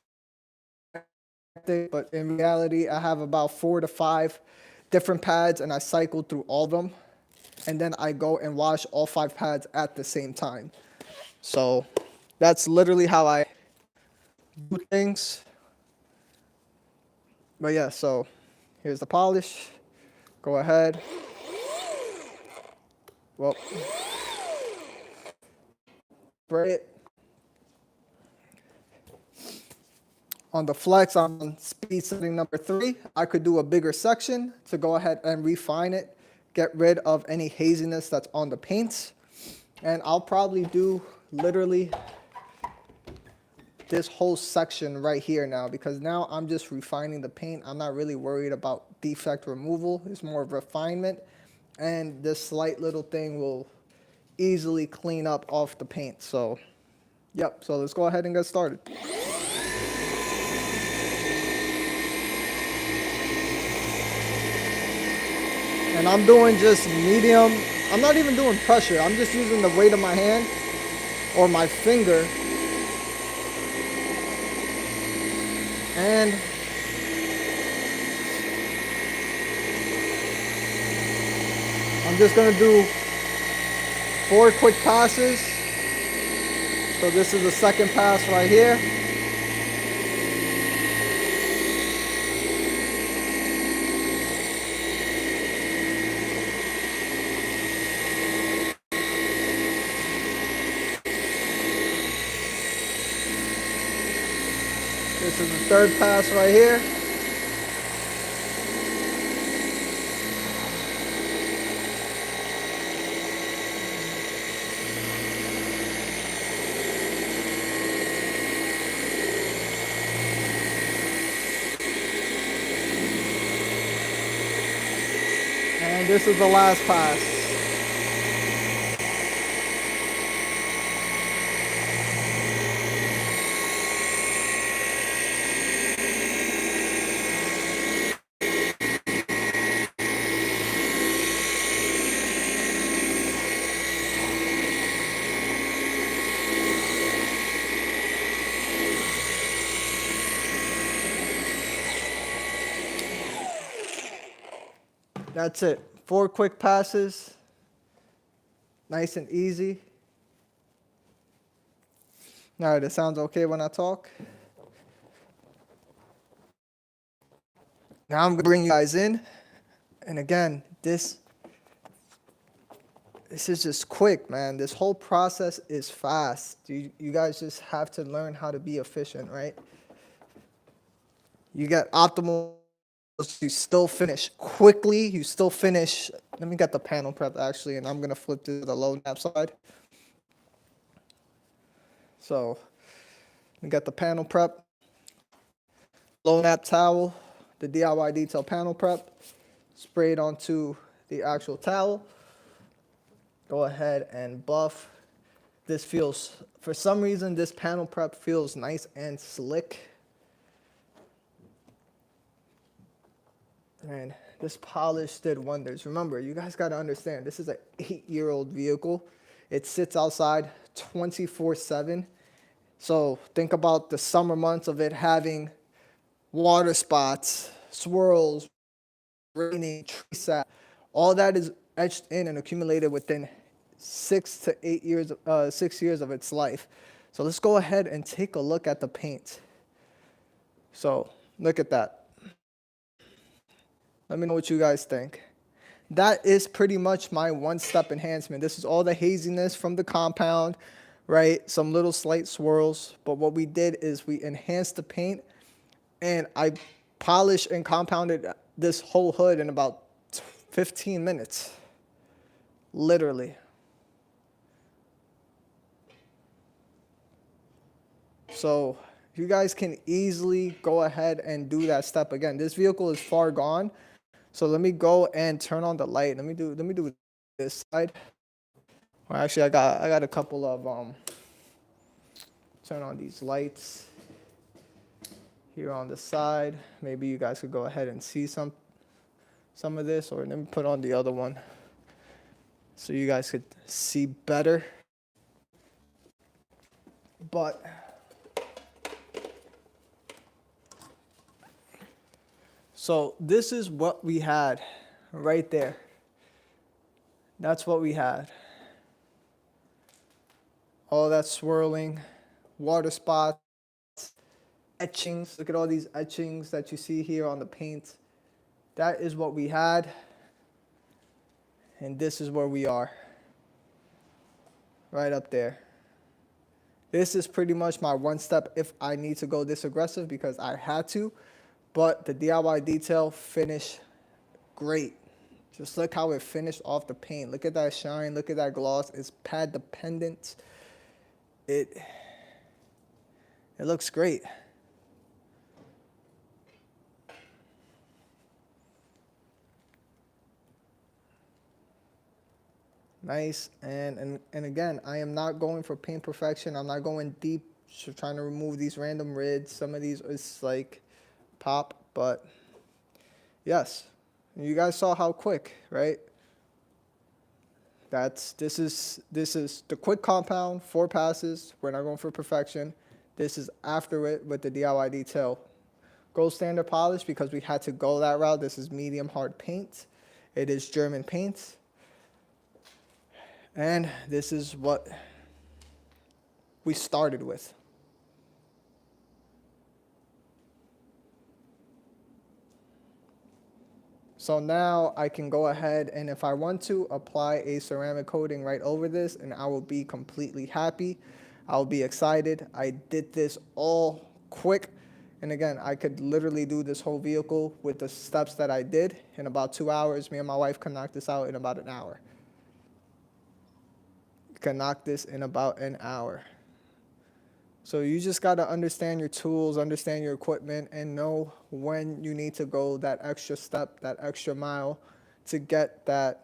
[SPEAKER 1] hectic, but in reality, I have about 4 to 5 different pads, and I cycle through all of them. And then I go and wash all 5 pads at the same time. So that's literally how I do things. But yeah, so here's the polish. Go ahead. Well, spray it. On the flex, I'm on speed setting number 3. I could do a bigger section to go ahead and refine it, get rid of any haziness that's on the paints. And I'll probably do literally this whole section right here now, because now I'm just refining the paint. I'm not really worried about defect removal. It's more of refinement. And this slight little thing will easily clean up off the paint. So, yep, so let's go ahead and get started. And I'm doing just medium. I'm not even doing pressure. I'm just using the weight of my hand or my finger. And I'm just going to do 4 quick passes. So this is the second pass right here. This is the third pass right here. And this is the last pass. That's it. 4 quick passes. Nice and easy. All right, it sounds okay when I talk. Now I'm going to bring you guys in. And again, this is just quick, man. This whole process is fast. You guys just have to learn how to be efficient, right? You get optimal. You still finish quickly. You still finish. Let me get the panel prep actually, and I'm going to flip to the low nap side. So we got the panel prep. low nap towel, the DIY detail panel prep, spray it onto the actual towel. Go ahead and buff. This feels, for some reason, this panel prep feels nice and slick. And this polish did wonders. Remember, you guys got to understand, this is an 8-year-old vehicle. It sits outside 24/7. So think about the summer months of it having water spots, swirls, raining, tree sap. All that is etched in and accumulated within 6 years of its life. So let's go ahead and take a look at the paint. So look at that. Let me know what you guys think. That is pretty much my one-step enhancement. This is all the haziness from the compound, right? Some little slight swirls. But what we did is we enhanced the paint, and I polished and compounded this whole hood in about 15 minutes. Literally. So you guys can easily go ahead and do that step again. This vehicle is far gone. So let me go and turn on the light. Let me do this side. Well, actually, I got a couple of turn on these lights here on the side. Maybe you guys could go ahead and see some of this, or let me put on the other one so you guys could see better. But so this is what we had right there. That's what we had. All that swirling, water spots, etchings. Look at all these etchings that you see here on the paint. That is what we had. And this is where we are. Right up there. This is pretty much my one step if I need to go this aggressive, because I had to. But the DIY detail finished great. Just look how it finished off the paint. Look at that shine. Look at that gloss. It's pad dependent. It looks great. Nice. And again, I am not going for paint perfection. I'm not going deep, trying to remove these random rids. Some of these is like pop, but yes, you guys saw how quick, right? This is the quick compound, 4 passes. We're not going for perfection. This is after it with the DIY detail. Gold standard polish, because we had to go that route. This is medium hard paint. It is German paint. And this is what we started with. So now I can go ahead and, if I want to, apply a ceramic coating right over this, and I will be completely happy. I'll be excited. I did this all quick. And again, I could literally do this whole vehicle with the steps that I did in about 2 hours. Me and my wife can knock this out in about an hour. Can knock this in about an hour. So you just got to understand your tools, understand your equipment, and know when you need to go that extra step, that extra mile to get that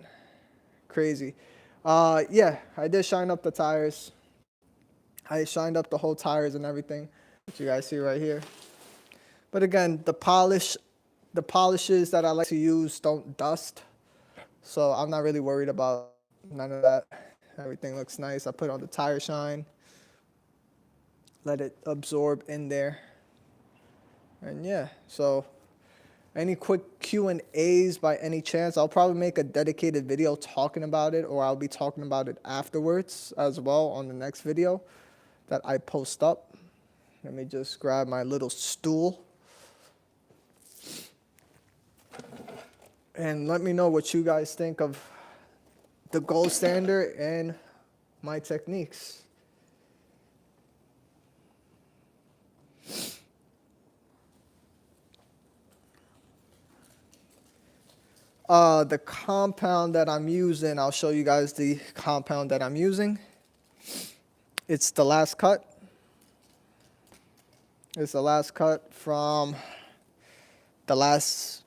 [SPEAKER 1] crazy. Yeah, I did shine up the tires. I shined up the whole tires and everything, which you guys see right here. But again, the polishes that I like to use don't dust. So I'm not really worried about none of that. Everything looks nice. I put on the tire shine. Let it absorb in there. And yeah, so any quick Q&As by any chance? I'll probably make a dedicated video talking about it, or I'll be talking about it afterwards as well on the next video that I post up. Let me just grab my little stool. And let me know what you guys think of the gold standard and my techniques. The compound that I'm using, I'll show you guys the compound that I'm using. It's the last cut. It's the last cut from the last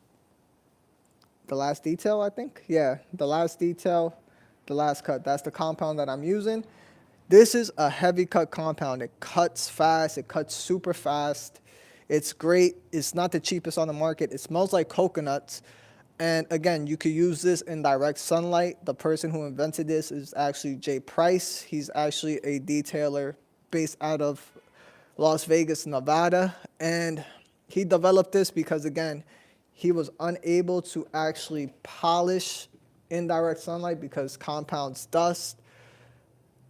[SPEAKER 1] detail, I think. Yeah, the last detail, the last cut. That's the compound that I'm using. This is a heavy cut compound. It cuts fast. It cuts super fast. It's great. It's not the cheapest on the market. It smells like coconuts. And again, you could use this in direct sunlight. The person who invented this is actually Jay Price. He's actually a detailer based out of Las Vegas, Nevada. And he developed this because, again, he was unable to actually polish in direct sunlight because compounds dust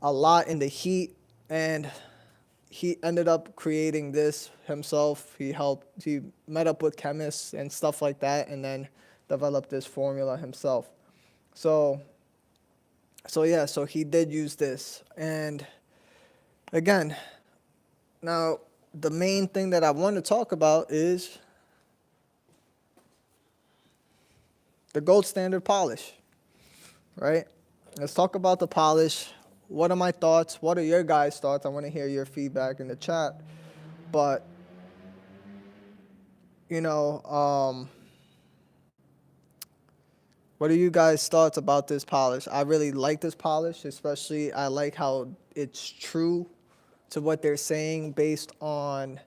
[SPEAKER 1] a lot in the heat, and he ended up creating this himself. He met up with chemists and stuff like that, and then developed this formula himself. So yeah, so he did use this. And again, now the main thing that I want to talk about is the gold standard polish, right? Let's talk about the polish. What are my thoughts? What are your guys' thoughts? I want to hear your feedback in the chat. But, you know, what are you guys' thoughts about this polish? I really like this polish, especially I like how it's true to what they're saying based on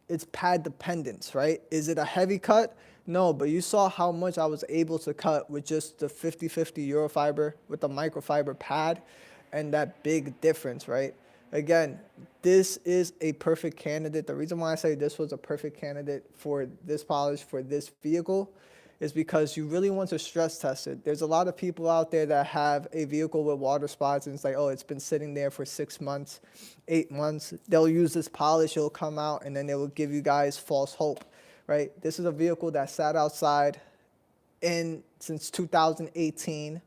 [SPEAKER 1] it's pad dependence, right? Is it a heavy cut? No, but you saw how much I was able to cut with just the 50/50 Eurofiber with the microfiber pad, and that big difference, right? Again, this is a perfect candidate. The reason why I say this was a perfect candidate for this polish for this vehicle is because you really want to stress test it. There's a lot of people out there that have a vehicle with water spots and it's like, oh, it's been sitting there for 6 months, 8 months. They'll use this polish, it'll come out, and then they will give you guys false hope, right? This is a vehicle that sat outside since 2018,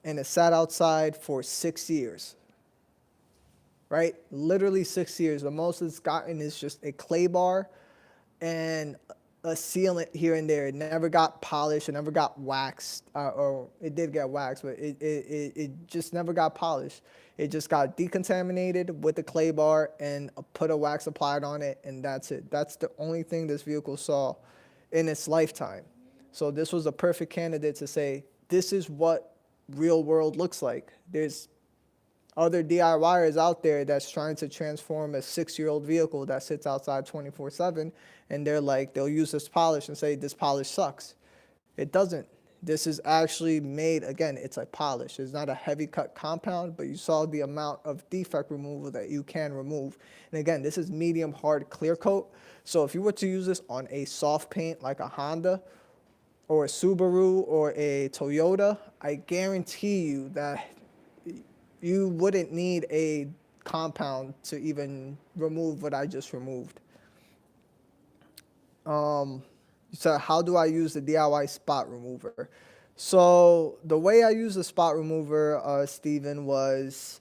[SPEAKER 1] and it sat outside for 6 years, right? Literally 6 years. The most it's gotten is just a clay bar and a sealant here and there. It never got polished. It never got waxed, or it did get waxed, but it just never got polished. It just got decontaminated with the clay bar and put a wax applied on it, and that's it. That's the only thing this vehicle saw in its lifetime. So this was a perfect candidate to say, this is what real world looks like. There's other DIYers out there that's trying to transform a 6-year-old vehicle that sits outside 24/7, and they'll use this polish and say this polish sucks. It doesn't. This is actually made, again, it's a polish. It's not a heavy cut compound, but you saw the amount of defect removal that you can remove. And again, this is medium hard clear coat. So if you were to use this on a soft paint like a Honda or a Subaru or a Toyota, I guarantee you that you wouldn't need a compound to even remove what I just removed. So how do I use the DIY spot remover? So the way I use the spot remover, Steven, was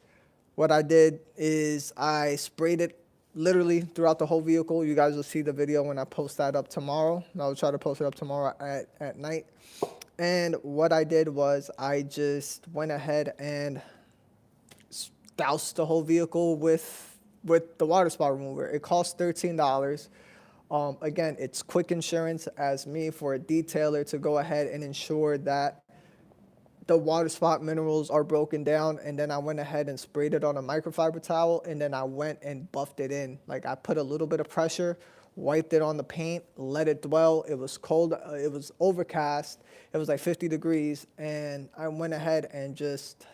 [SPEAKER 1] what I did is I sprayed it literally throughout the whole vehicle. You guys will see the video when I post that up tomorrow. I'll try to post it up tomorrow at night. And what I did was I just went ahead and doused the whole vehicle with the water spot remover. It costs $13. Again, it's quick insurance as me for a detailer to go ahead and ensure that the water spot minerals are broken down. And then I went ahead and sprayed it on a microfiber towel, and then I went and buffed it in. Like, I put a little bit of pressure, wiped it on the paint, let it dwell. It was cold. It was overcast. It was like 50 degrees. And I went ahead and just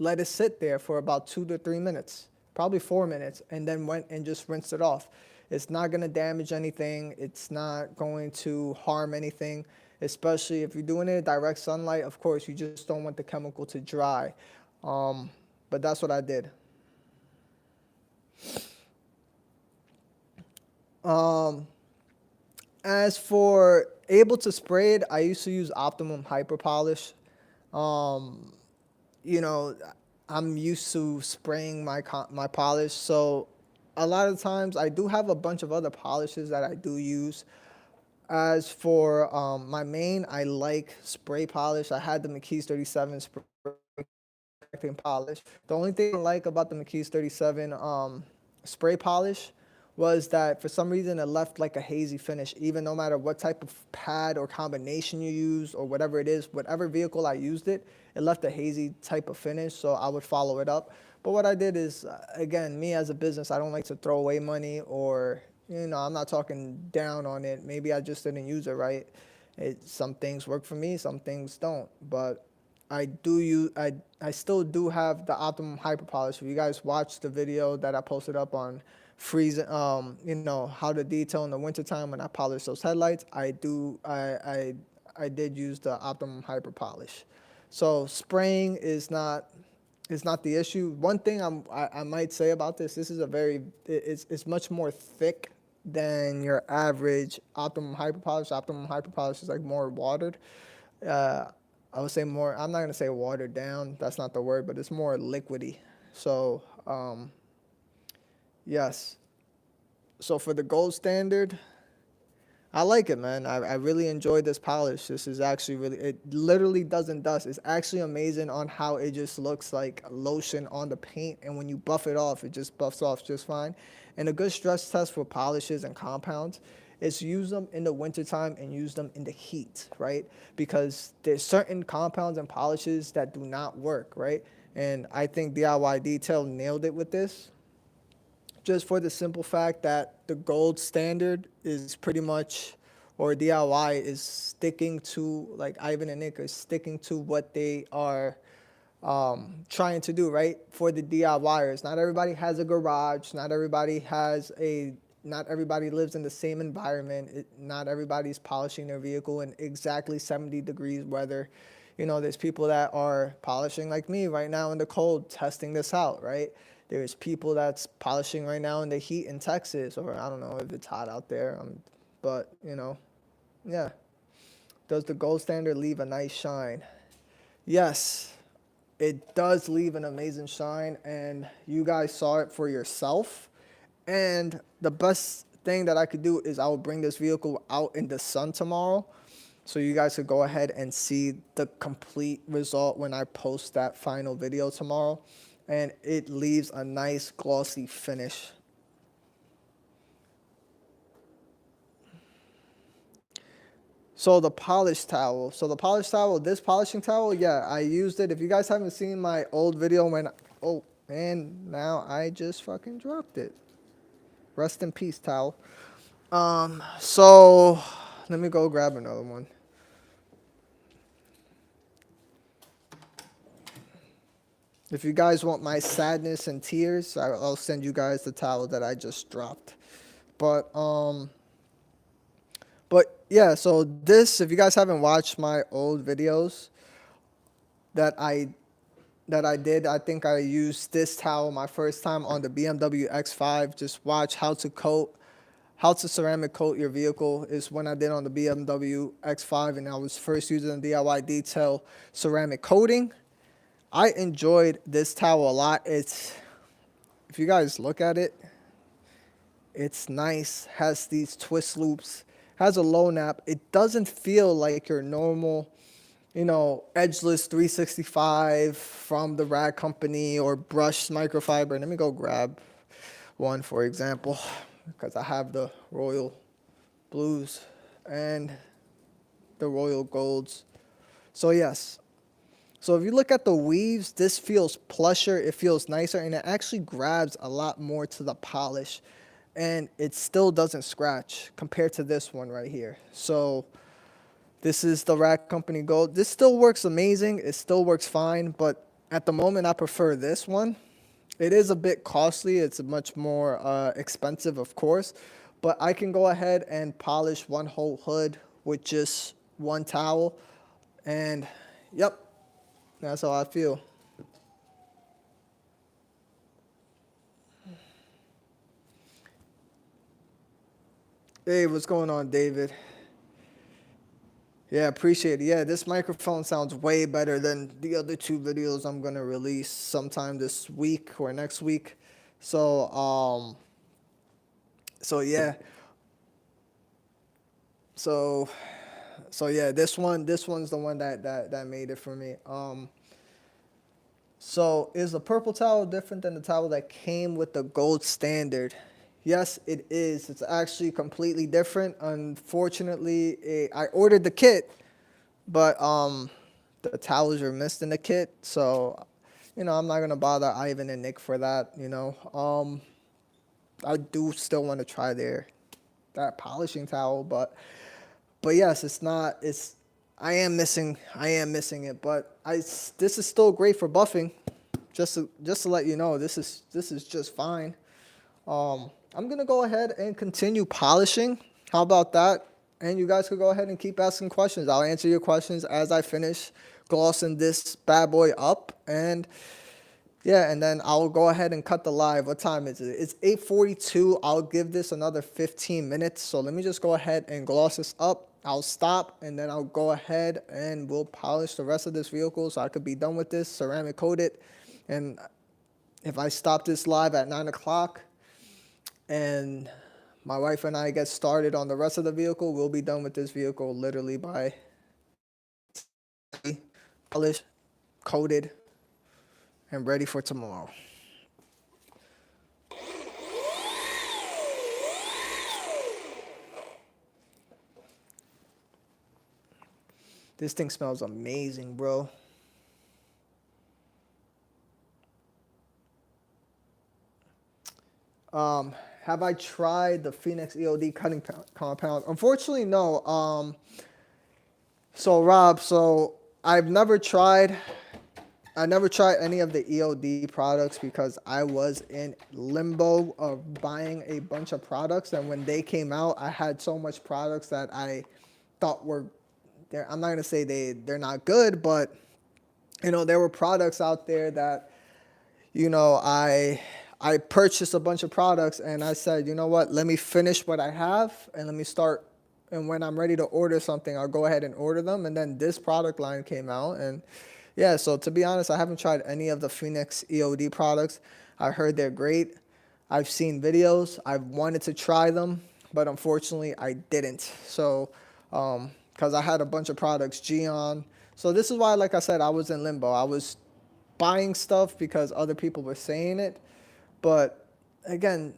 [SPEAKER 1] let it sit there for about 2 to 3 minutes, probably 4 minutes, and then went and just rinsed it off. It's not going to damage anything. It's not going to harm anything, especially if you're doing it in direct sunlight. Of course, you just don't want the chemical to dry. But that's what I did. As for able to spray it, I used to use Optimum Hyper Polish. You know, I'm used to spraying my polish, so a lot of times I do have a bunch of other polishes that I do use. As for my main, I like spray polish. I had the Mckees37 spray polish. The only thing I like about the Mckees37 spray polish was that for some reason it left like a hazy finish, even no matter what type of pad or combination you use or whatever it is, whatever vehicle I used it, it left a hazy type of finish, so I would follow it up. But what I did is, again, me as a business, I don't like to throw away money or, you know, I'm not talking down on it. Maybe I just didn't use it right. Some things work for me, some things don't. But I still do have the Optimum Hyper Polish. If you guys watched the video that I posted up on freezing, you know, how to detail in the wintertime when I polish those headlights, I did use the Optimum Hyper Polish. So spraying is not the issue. One thing I might say about this is it's much more thick than your average Optimum Hyper Polish. Optimum Hyper Polish is like more watered. I would say more, I'm not going to say watered down. That's not the word, but it's more liquidy. So, yes. So for the gold standard, I like it, man. I really enjoyed this polish. This is actually really, it literally doesn't dust. It's actually amazing on how it just looks like lotion on the paint. And when you buff it off, it just buffs off just fine. And a good stress test for polishes and compounds is use them in the wintertime and use them in the heat, right? Because there's certain compounds and polishes that do not work, right? And I think DIY Detail nailed it with this. Just for the simple fact that the gold standard is pretty much, or DIY is sticking to, like Ivan and Nick are sticking to what they are trying to do, right? For the DIYers, not everybody has a garage, not everybody lives in the same environment. Not everybody's polishing their vehicle in exactly 70 degrees weather. You know, there's people that are polishing like me right now in the cold, testing this out, right? There's people that's polishing right now in the heat in Texas, or I don't know if it's hot out there, but, you know, yeah. Does the gold standard leave a nice shine? Yes, it does leave an amazing shine, and you guys saw it for yourself. And the best thing that I could do is I will bring this vehicle out in the sun tomorrow, so you guys could go ahead and see the complete result when I post that final video tomorrow. And it leaves a nice glossy finish. So the polish towel. This polishing towel, yeah, I used it. If you guys haven't seen my old video and now I just fucking dropped it. Rest in peace, towel. So let me go grab another one. If you guys want my sadness and tears, I'll send you guys the towel that I just dropped. But yeah, so this, if you guys haven't watched my old videos that I did, I think I used this towel my first time on the BMW X5. Just watch how to ceramic coat your vehicle is when I did on the BMW X5, and I was first using the DIY Detail ceramic coating. I enjoyed this towel a lot. If you guys look at it, it's nice, has these twist loops, has a low nap. It doesn't feel like your normal, you know, edgeless 365 from the Rag Company or brushed microfiber. Let me go grab one, for example, because I have the Royal Blues and the Royal Golds. So yes. So if you look at the weaves, this feels plusher, it feels nicer, and it actually grabs a lot more to the polish. And it still doesn't scratch compared to this one right here. So this is the Rag Company Gold. This still works amazing. It still works fine, but at the moment I prefer this one. It is a bit costly. It's much more expensive, of course, but I can go ahead and polish one whole hood with just one towel. And yep. That's how I feel. Hey, what's going on, David? Yeah, appreciate it. Yeah, this microphone sounds way better than the other two videos I'm going to release sometime this week or next week. So, yeah. So yeah, this one's the one that made it for me. So is the purple towel different than the towel that came with the gold standard? Yes, it is. It's actually completely different. Unfortunately, I ordered the kit, but the towels are missed in the kit. So, I'm not gonna bother Ivan and Nick for that. I do still want to try that polishing towel, but yes, it's not. I am missing it, but this is still great for buffing. Just to let you know, this is just fine. I'm gonna go ahead and continue polishing. How about that? And you guys could go ahead and keep asking questions. I'll answer your questions as I finish glossing this bad boy up. And yeah, and then I'll go ahead and cut the live. What time is it? It's 8:42. I'll give this another 15 minutes. So let me just go ahead and gloss this up. I'll stop, and then I'll go ahead and we'll polish the rest of this vehicle so I could be done with this, ceramic coat it. And if I stop this live at 9 o'clock and my wife and I get started on the rest of the vehicle, we'll be done with this vehicle literally by polished, coated, and ready for tomorrow. This thing smells amazing, bro. Have I tried the Phoenix EOD cutting compound? Unfortunately, no. So Rob, I never tried any of the EOD products because I was in limbo of buying a bunch of products, and when they came out, I had so much products that I thought were there. I'm not gonna say they're not good, but there were products out there that I purchased a bunch of products, and I said, you know what, let me finish what I have and let me start. And when I'm ready to order something, I'll go ahead and order them. And then this product line came out, and yeah, so to be honest, I haven't tried any of the Phoenix EOD products. I heard they're great. I've seen videos. I've wanted to try them, but unfortunately I didn't. So, because I had a bunch of products, Geon. So this is why, like I said, I was in limbo. I was buying stuff because other people were saying it. But again,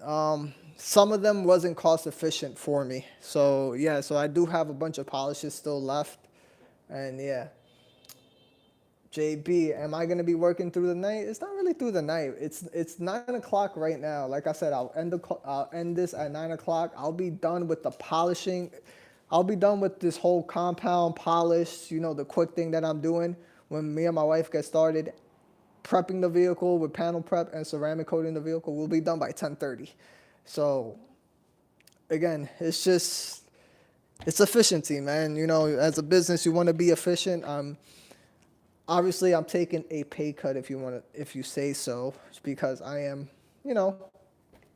[SPEAKER 1] some of them wasn't cost efficient for me. So yeah, so I do have a bunch of polishes still left. And yeah. JB, am I gonna be working through the night? It's not really through the night. It's 9 o'clock right now. Like I said, I'll end this at 9 o'clock. I'll be done with the polishing. I'll be done with this whole compound polish, the quick thing that I'm doing. When me and my wife get started prepping the vehicle with panel prep and ceramic coating the vehicle, we'll be done by 10:30. So again, it's efficiency, man. As a business, you want to be efficient. Obviously, I'm taking a pay cut if you say so, because I am,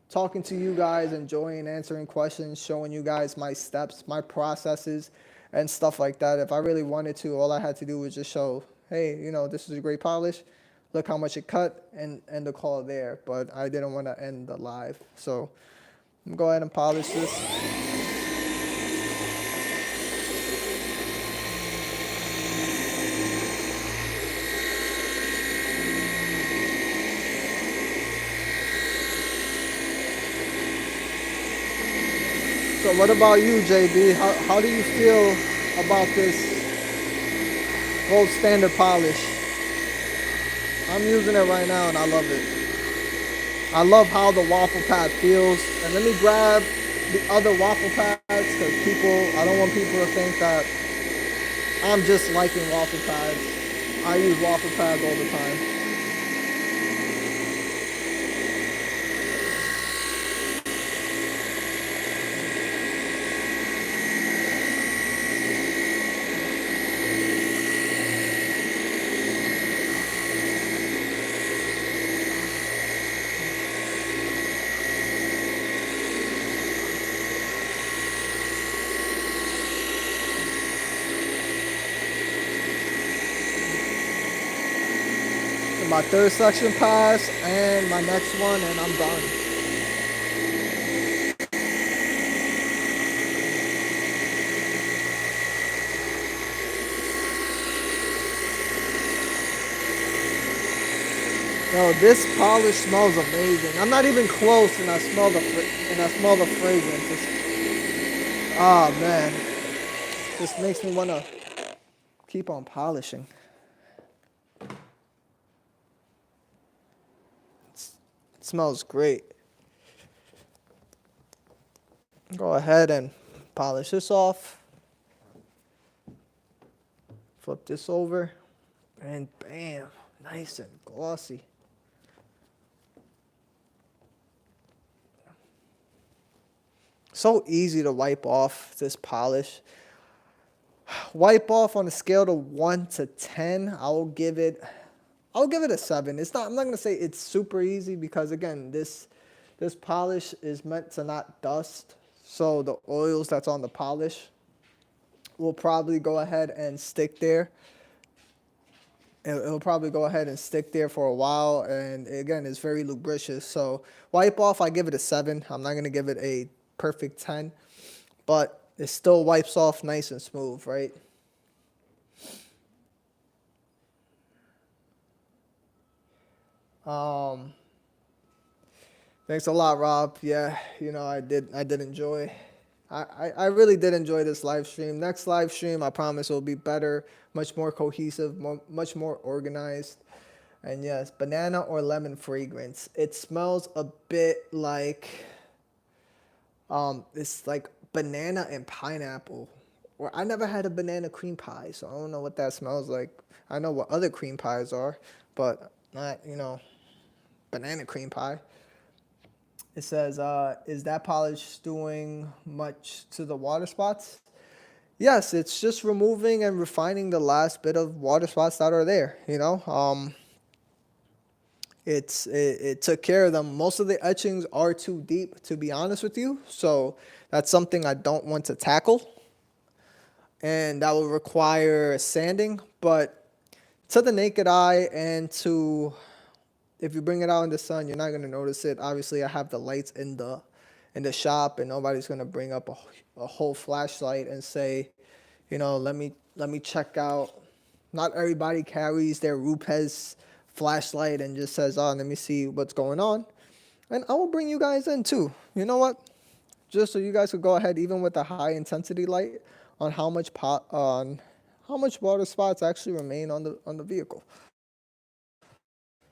[SPEAKER 1] talking to you guys, enjoying answering questions, showing you guys my steps, my processes, and stuff like that. If I really wanted to, all I had to do was just show, hey, this is a great polish. Look how much it cut, and end the call there. But I didn't want to end the live. So I'm going to go ahead and polish this. So what about you, JB? How do you feel about this gold standard polish? I'm using it right now and I love it. I love how the waffle pad feels. And let me grab the other waffle pads because I don't want people to think that I'm just liking waffle pads. I use waffle pads all the time. My third section pass and my next one, and I'm done. Yo, this polish smells amazing. I'm not even close, and I smell the fragrance. Oh man, this makes me wanna keep on polishing. It smells great. Go ahead and polish this off. Flip this over, and bam, nice and glossy. So easy to wipe off this polish. Wipe off on a scale of 1 to 10. I'll give it a 7. I'm not gonna say it's super easy because again, this polish is meant to not dust. So the oils that's on the polish will probably go ahead and stick there. It'll probably go ahead and stick there for a while, and again, it's very lubricious. So wipe off, I give it a 7. I'm not gonna give it a perfect 10, but it still wipes off nice and smooth, right? Thanks a lot, Rob. Yeah, you know, I did enjoy. I really did enjoy this live stream. Next live stream, I promise it will be better, much more cohesive, much more organized. And yes, banana or lemon fragrance. It smells a bit like, it's like banana and pineapple. Or I never had a banana cream pie, so I don't know what that smells like. I know what other cream pies are, but not, you know, banana cream pie. It says, is that polish doing much to the water spots? Yes, it's just removing and refining the last bit of water spots that are there, you know. It took care of them. Most of the etchings are too deep, to be honest with you. So that's something I don't want to tackle. And that will require sanding. But to the naked eye and to... if you bring it out in the sun, you're not going to notice it. Obviously, I have the lights in the shop, and nobody's going to bring up a whole flashlight and say, you know, let me check out. Not everybody carries their Rupes flashlight and just says, oh, let me see what's going on. And I will bring you guys in too. You know what? Just so you guys could go ahead, even with the high intensity light, on how much water spots actually remain on the vehicle.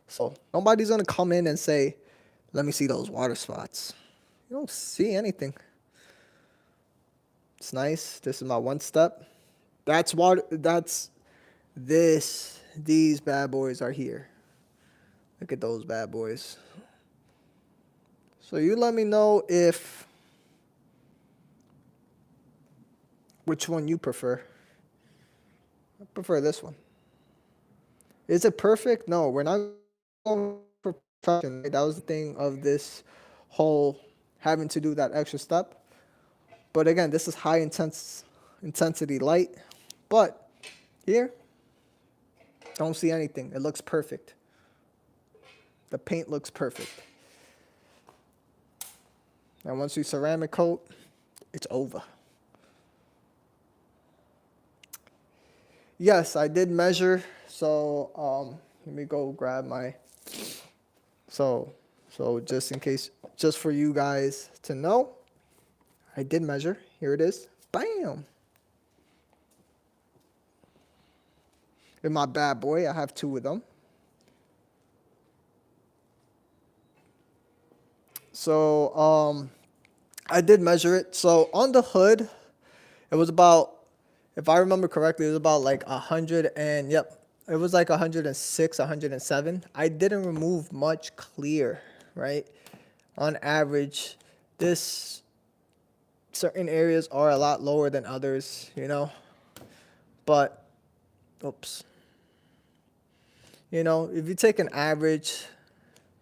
[SPEAKER 1] So nobody's gonna come in and say, let me see those water spots. You don't see anything. It's nice. This is my one step. These bad boys are here. Look at those bad boys. So you let me know which one you prefer. I prefer this one. Is it perfect? No, we're not for perfection. That was the thing of this whole having to do that extra step. But again, this is high intensity light. But here, don't see anything. It looks perfect. The paint looks perfect. And once you ceramic coat, it's over. Yes, I did measure. So let me go grab my... So just in case, just for you guys to know, I did measure. Here it is. Bam! In my bad boy, I have 2 of them. So I did measure it. So on the hood, it was about, if I remember correctly, it was about like 100 and, yep, it was like 106, 107. I didn't remove much clear, right? On average, certain areas are a lot lower than others, you know? But, oops. You know, if you take an average,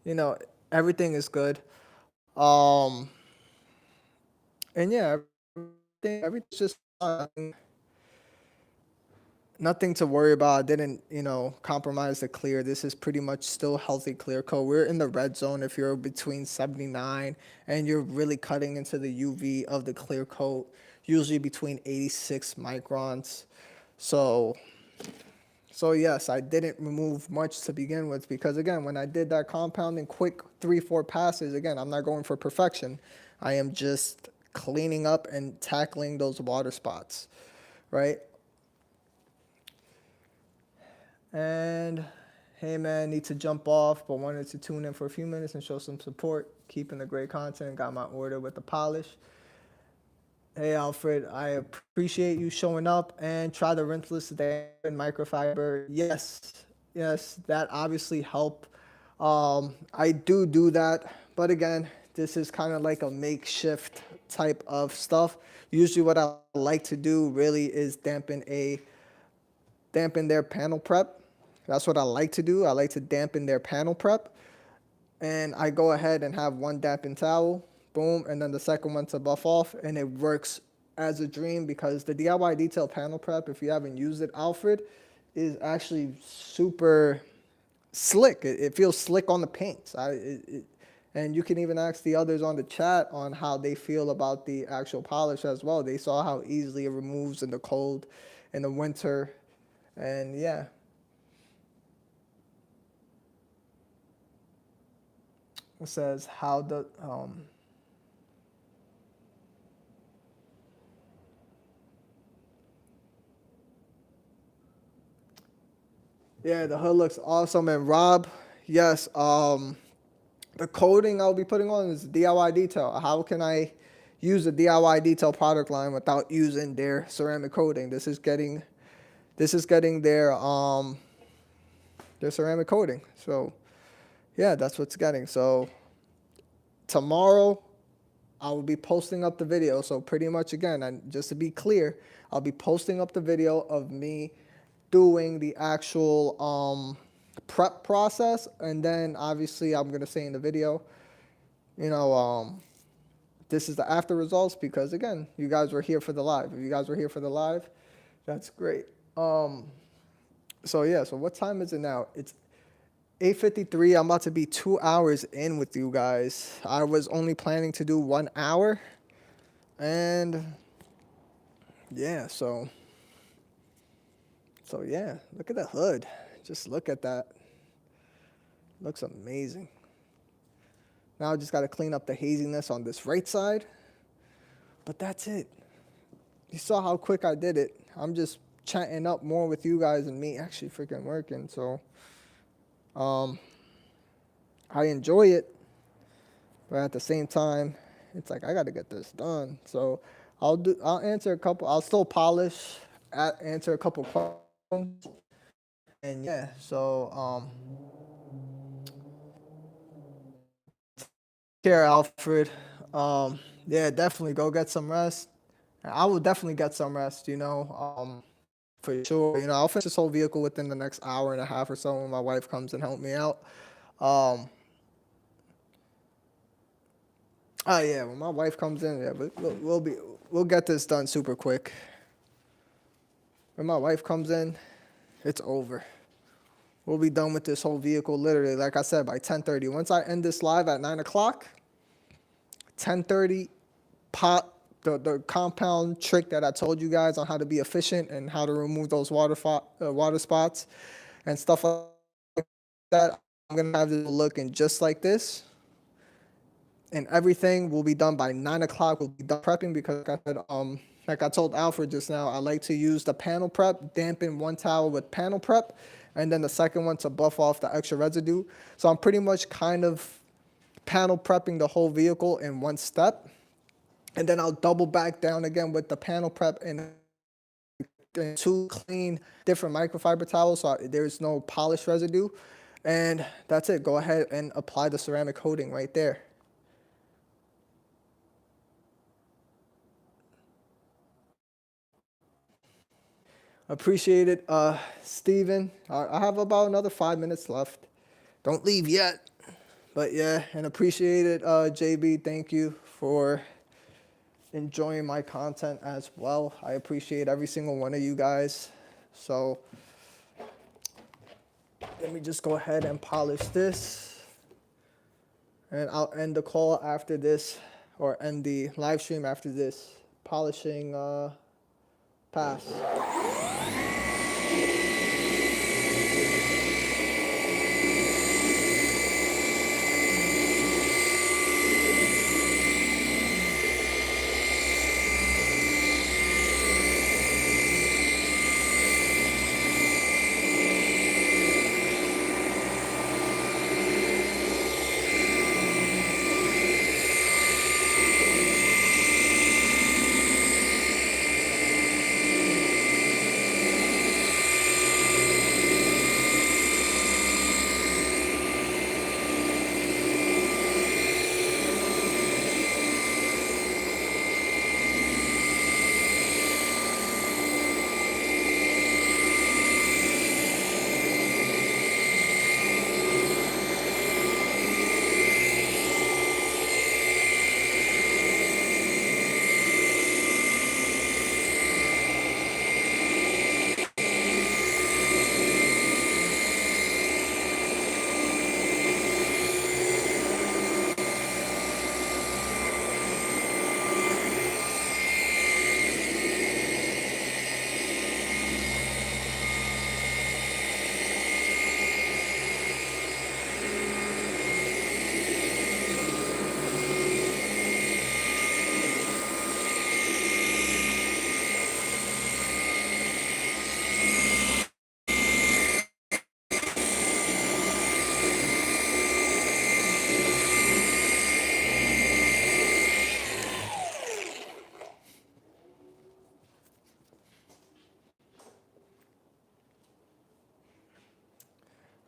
[SPEAKER 1] you know, everything is good. And yeah, everything's just nothing to worry about. I didn't, you know, compromise the clear. This is pretty much still healthy clear coat. We're in the red zone if you're between 79 and you're really cutting into the UV of the clear coat, usually between 86 microns. So So yes, I didn't remove much to begin with because again, when I did that compounding quick 3-4 passes, again, I'm not going for perfection. I am just cleaning up and tackling those water spots, right? And hey man, need to jump off, but wanted to tune in for a few minutes and show some support, keeping the great content. Got my order with the polish. Hey Alfred, I appreciate you showing up and try the rinseless today in microfiber. Yes, yes, that obviously help. I do that, but again, this is kind of like a makeshift type of stuff. Usually what I like to do really is dampen their panel prep. That's what I like to do. I like to dampen their panel prep. And I go ahead and have one dampened towel, boom, and then the second one to buff off, and it works as a dream because the DIY detail panel prep, if you haven't used it, Alfred, is actually super slick. It feels slick on the paints. And you can even ask the others on the chat on how they feel about the actual polish as well. They saw how easily it removes in the cold, in the winter, and yeah. It says how the yeah, the hood looks awesome. And Rob, yes, the coating I'll be putting on is DIY detail. How can I use the DIY detail product line without using their ceramic coating? This is getting their ceramic coating. So yeah, that's what's getting. So tomorrow I will be posting up the video. So pretty much again, and just to be clear, I'll be posting up the video of me doing the actual prep process, and then obviously I'm gonna say in the video, you know, this is the after results because again, you guys were here for the live. If you guys were here for the live, that's great. So yeah, so what time is it now? It's 8:53. I'm about to be 2 hours in with you guys. I was only planning to do 1 hour. And yeah, so yeah, look at the hood. Just look at that. Looks amazing. Now I just got to clean up the haziness on this right side. But that's it. You saw how quick I did it. I'm just chatting up more with you guys and me actually freaking working. So I enjoy it, but at the same time, it's like I got to get this done. So I'll answer a couple. I'll still polish, answer a couple questions, and yeah. So care, Alfred. Yeah, definitely go get some rest. I will definitely get some rest. You know, for sure. You know, I'll finish this whole vehicle within the next hour and a half or so when my wife comes and help me out. Oh yeah, when my wife comes in, yeah, we'll get this done super quick. When my wife comes in, it's over. We'll be done with this whole vehicle literally, like I said, by 10:30. Once I end this live at 9 o'clock, 10:30, pop the compound trick that I told you guys on how to be efficient and how to remove those water spots and stuff like that. I'm gonna have this looking just like this. And everything will be done by 9 o'clock. We'll be done prepping because like I said, like I told Alfred just now, I like to use the panel prep, dampen one towel with panel prep, and then the second one to buff off the extra residue. So I'm pretty much kind of panel prepping the whole vehicle in one step. And then I'll double back down again with the panel prep and two clean different microfiber towels so there's no polish residue. And that's it. Go ahead and apply the ceramic coating right there. Appreciate it, Steven. I have about another 5 minutes left. Don't leave yet. But yeah, and appreciate it, JB. Thank you for enjoying my content as well. I appreciate every single one of you guys. So let me just go ahead and polish this. And I'll end the call after this, or end the live stream after this polishing pass.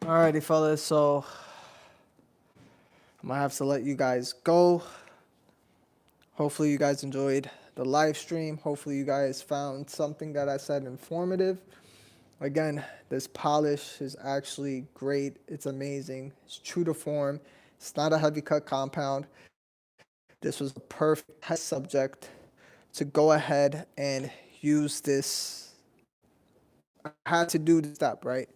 [SPEAKER 1] Alrighty, fellas, so I'm gonna have to let you guys go. Hopefully you guys enjoyed the live stream. Hopefully you guys found something that I said informative. Again, this polish is actually great. It's amazing. It's true to form. It's not a heavy cut compound. This was a perfect test subject to go ahead and use this. I had to do the step, right?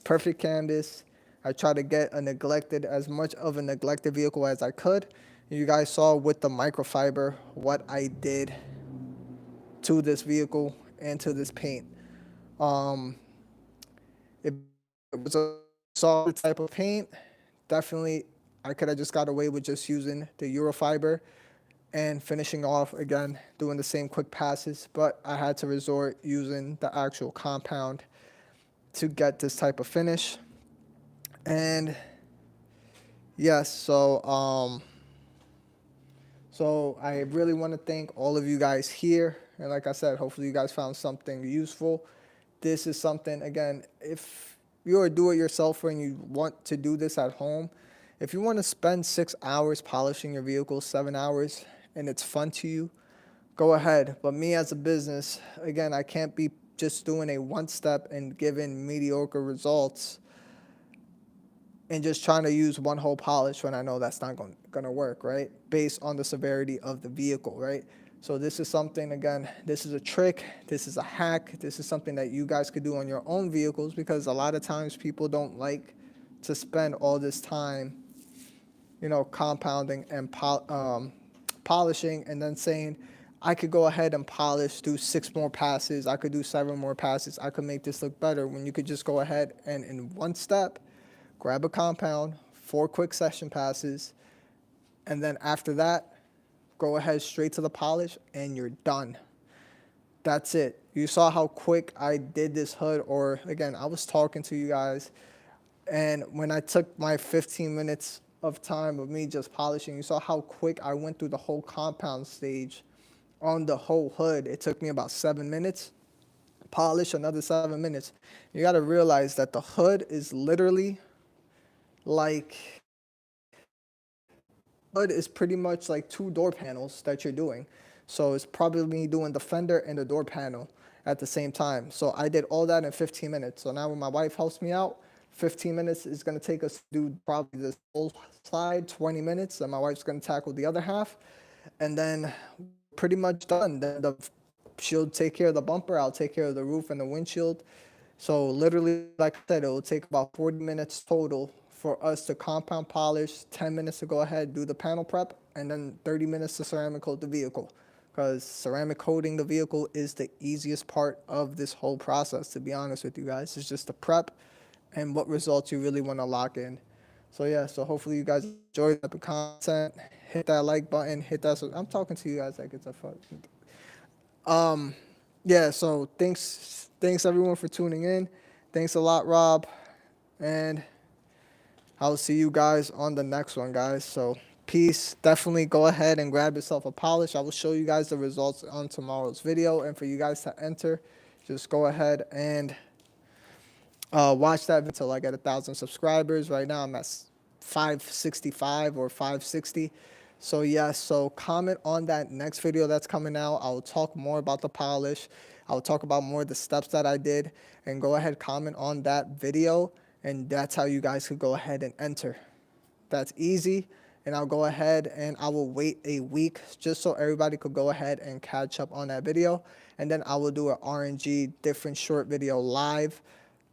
[SPEAKER 1] Perfect canvas. I tried to get as much of a neglected vehicle as I could. You guys saw with the microfiber what I did to this vehicle and to this paint. It was a solid type of paint. Definitely, I could have just got away with just using the Eurofiber and finishing off again, doing the same quick passes, but I had to resort using the actual compound to get this type of finish. And yes, so I really want to thank all of you guys here. And like I said, hopefully you guys found something useful. This is something, again, if you're a do-it-yourselfer and you want to do this at home, if you want to spend 6 hours polishing your vehicle, 7 hours, and it's fun to you, go ahead. But me as a business, again, I can't be just doing a one step and giving mediocre results and just trying to use one whole polish when I know that's not going to work, right? Based on the severity of the vehicle, right? So this is something, again, this is a trick, this is a hack, this is something that you guys could do on your own vehicles, because a lot of times people don't like to spend all this time, you know, compounding and polishing and then saying, I could go ahead and polish, do 6 more passes, I could do 7 more passes, I could make this look better, when you could just go ahead and in one step, grab a compound, 4 quick session passes, and then after that, go ahead straight to the polish and you're done. That's it. You saw how quick I did this hood, or again, I was talking to you guys, and when I took my 15 minutes of time of me just polishing, you saw how quick I went through the whole compound stage on the whole hood. It took me about 7 minutes. Polish another 7 minutes. You got to realize that the hood is literally like, hood is pretty much like 2 door panels that you're doing. So it's probably me doing the fender and the door panel at the same time. So I did all that in 15 minutes. So now when my wife helps me out, 15 minutes is going to take us to do probably this whole side, 20 minutes, and my wife's going to tackle the other half. And then pretty much done. Then she'll take care of the bumper, I'll take care of the roof and the windshield. So literally, like I said, it will take about 40 minutes total for us to compound polish, 10 minutes to go ahead, do the panel prep, and then 30 minutes to ceramic coat the vehicle. Because ceramic coating the vehicle is the easiest part of this whole process, to be honest with you guys. It's just the prep and what results you really want to lock in. So yeah, so hopefully you guys enjoyed the content. Hit that like button, hit that. I'm talking to you guys like it's a fun. Yeah, so thanks everyone for tuning in. Thanks a lot, Rob. And I'll see you guys on the next one, guys. So peace. Definitely go ahead and grab yourself a polish. I will show you guys the results on tomorrow's video. And for you guys to enter, just go ahead and watch that until I get 1,000 subscribers. Right now I'm at 565 or 560. So yes, so comment on that next video that's coming out. I'll talk more about the polish. I'll talk about more of the steps that I did, and go ahead, comment on that video, and that's how you guys could go ahead and enter. That's easy, and I'll go ahead and I will wait a week just so everybody could go ahead and catch up on that video, and then I will do an RNG different short video live.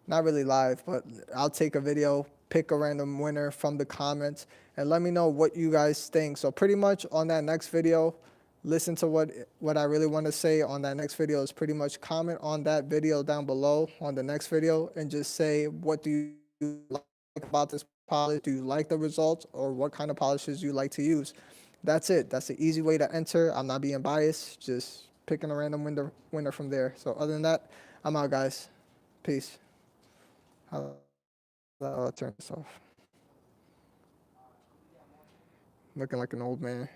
[SPEAKER 1] Not really live, but I'll take a video, pick a random winner from the comments, and let me know what you guys think. So pretty much on that next video, listen to what I really want to say on that next video is pretty much comment on that video down below on the next video and just say, what do you like about this polish? Do you like the results, or what kind of polishes you like to use? That's it. That's the easy way to enter. I'm not being biased, just picking a random winner from there. So other than that, I'm out, guys. Peace. I'll turn this off. Looking like an old man.